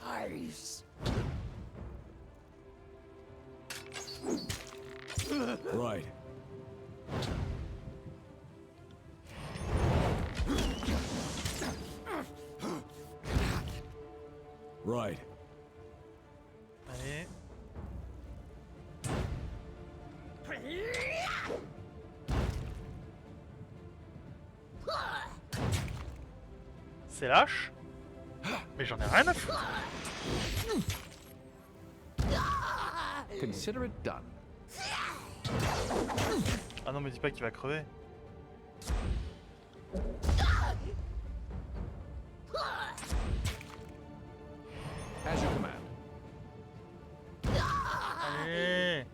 Eyes. Right. Right. Allez. C'est lâche. Mais j'en ai rien à foutre. Consider it done. Ah non, me dis pas qu'il va crever. As you command. Allez.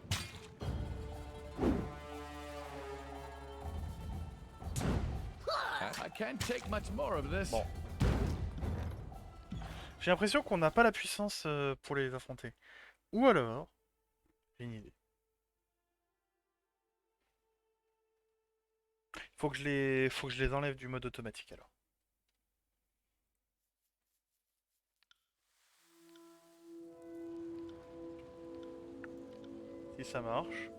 I can't take much more of this. Bon. J'ai l'impression qu'on n'a pas la puissance pour les affronter. Ou alors, j'ai une idée. Faut que je les enlève du mode automatique alors. Si ça marche.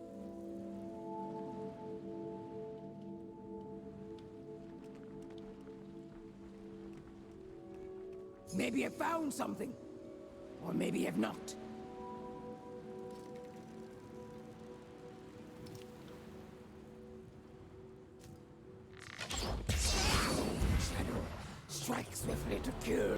Maybe I found something. Or maybe I've not. Shadow, strike swiftly to kill.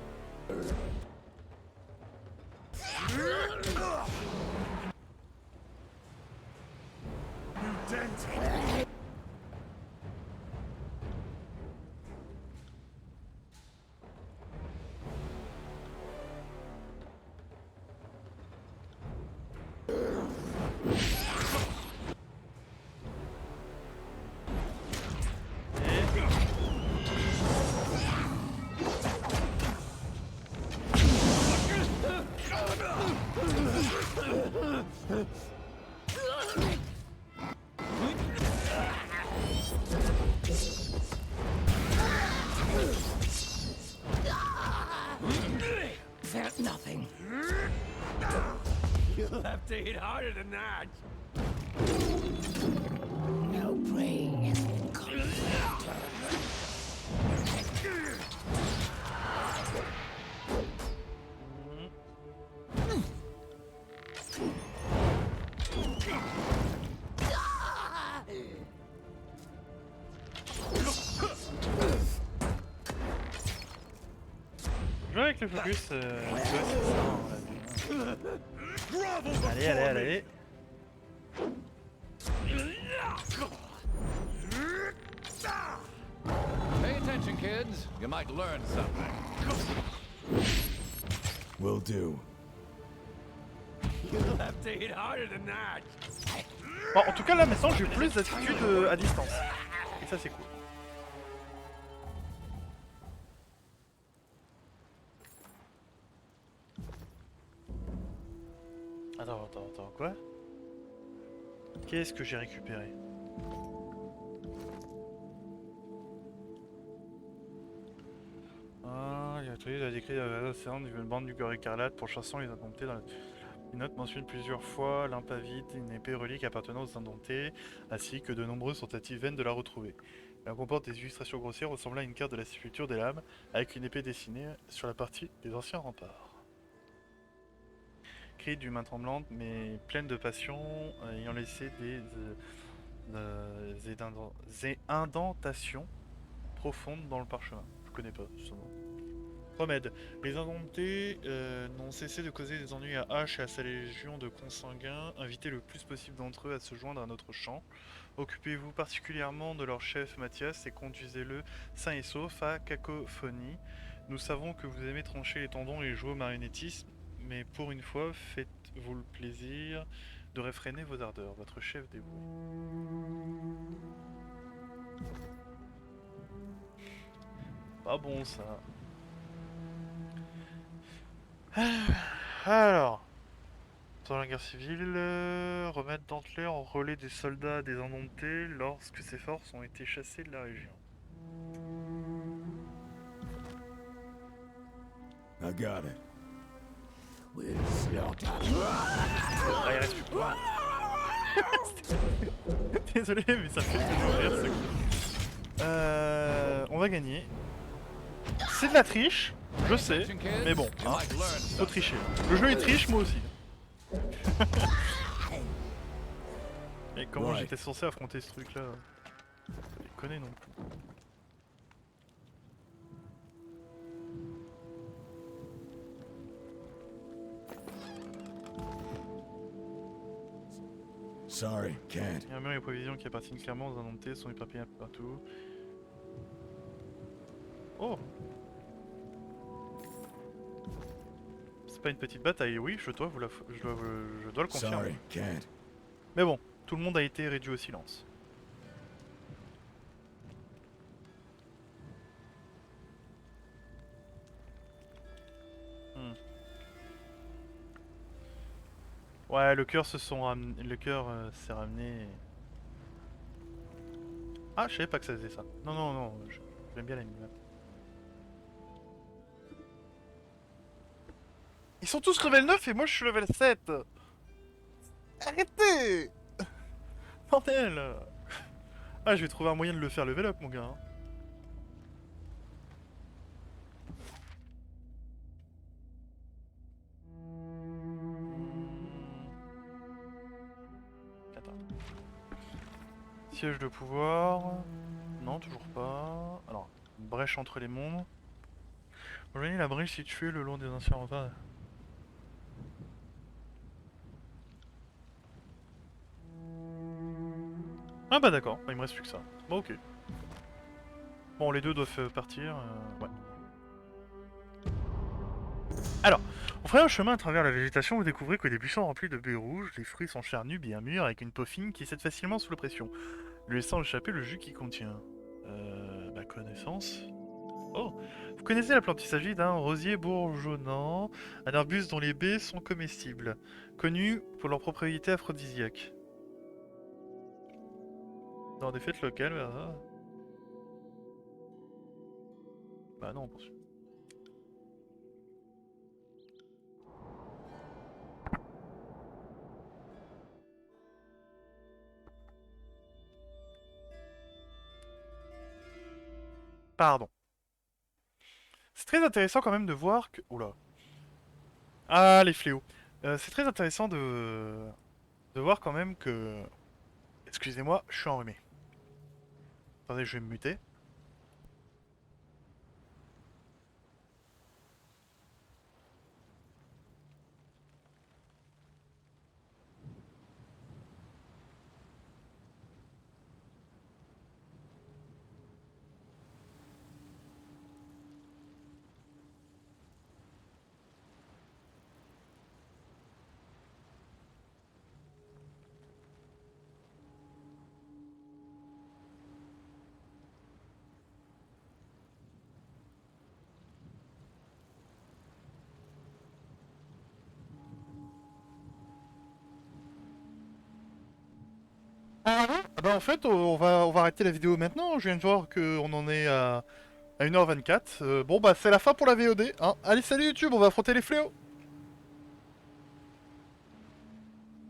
Felt nothing. You'll have to hit harder than that. No prey has been caught. Jouer avec le focus, ouais, c'est ça, on l'a vu. Allez, allez, allez. Pay attention, kids. You might learn something. Will do. You'll have to hit harder than that. Bon, en tout cas, là, maintenant, j'ai plus d'attitude à distance. Et ça, c'est cool. Attends, quoi? Qu'est-ce que j'ai récupéré? Ah, il a trouvé la décrit l'océan d'une bande du corps écarlate pour chanson les indomptés dans la... Une note mentionne plusieurs fois l'impavide, une épée relique appartenant aux indomptés, ainsi que de nombreuses tentatives vaines de la retrouver. Elle comporte des illustrations grossières ressemblant à une carte de la sépulture des lames, avec une épée dessinée sur la partie des anciens remparts. Cri d'une main tremblante, mais pleine de passion, ayant laissé des indentations profondes dans le parchemin. Je connais pas ce nom. Remède. Les indomptés n'ont cessé de causer des ennuis à H et à sa légion de consanguins. Invitez le plus possible d'entre eux à se joindre à notre champ. Occupez-vous particulièrement de leur chef Mathias et conduisez-le sain et sauf à Cacophonie. Nous savons que vous aimez trancher les tendons et jouer au marionnettisme, mais pour une fois, faites-vous le plaisir de réfréner vos ardeurs, votre chef dévoué. Pas bon ça. Alors, dans la guerre civile, remettre Dantler en relais des soldats des Indomptés lorsque ses forces ont été chassées de la région. I got it. We'll slaughter. Ah, il reste plus que toi. Désolé, mais ça fait toujours rire ce coup. On va gagner. C'est de la triche, je sais, mais bon, You hein, might learn faut something. tricher. Le jeu est triche, moi aussi. Et comment Ouais. j'étais censé affronter ce truc là? Faut déconner non plus. Sorry, can't. Il y a un mur et provisions qui appartiennent clairement aux Indomptés, sont éparpillés un peu partout. Oh! C'est pas une petite bataille, oui, je dois, je dois le confirmer. Sorry, can't. Mais bon, tout le monde a été réduit au silence. Hmm. Ouais, le cœur le cœur s'est ramené. Ah, je savais pas que ça faisait ça. Non, non, non, j'aime bien la mini-map. Ils sont tous level 9 et moi je suis level 7. Arrêtez. Bordel. Ah, je vais trouver un moyen de le faire level up, mon gars. Hein. Attends. Siège de pouvoir. Non, toujours pas. Alors, brèche entre les mondes. Rejoignez la brèche située le long des anciens remparts. Ah bah d'accord, il me reste plus que ça. Bon ok. Bon les deux doivent partir, ouais. Alors, en frayant un chemin à travers la végétation, vous découvrez que des buissons remplis de baies rouges, les fruits sont charnus, bien mûrs, avec une peau fine qui cède facilement sous la pression, lui laissant échapper le jus qui contient. Ma connaissance. Oh, vous connaissez la plante, il s'agit d'un rosier bourgeonnant, un arbuste dont les baies sont comestibles, connu pour leurs propriétés aphrodisiaques. Dans des fêtes locales, bah non, on poursuit. Pardon. C'est très intéressant quand même de voir que... Oula. Ah, les fléaux. C'est très intéressant de voir quand même que... Excusez-moi, je suis enrhumé. Attendez, je vais me muter. Ah bah en fait, on va arrêter la vidéo maintenant. Je viens de voir qu'on en est à 1h24. Bon bah c'est la fin pour la VOD. Hein. Allez, salut YouTube, on va affronter les fléaux.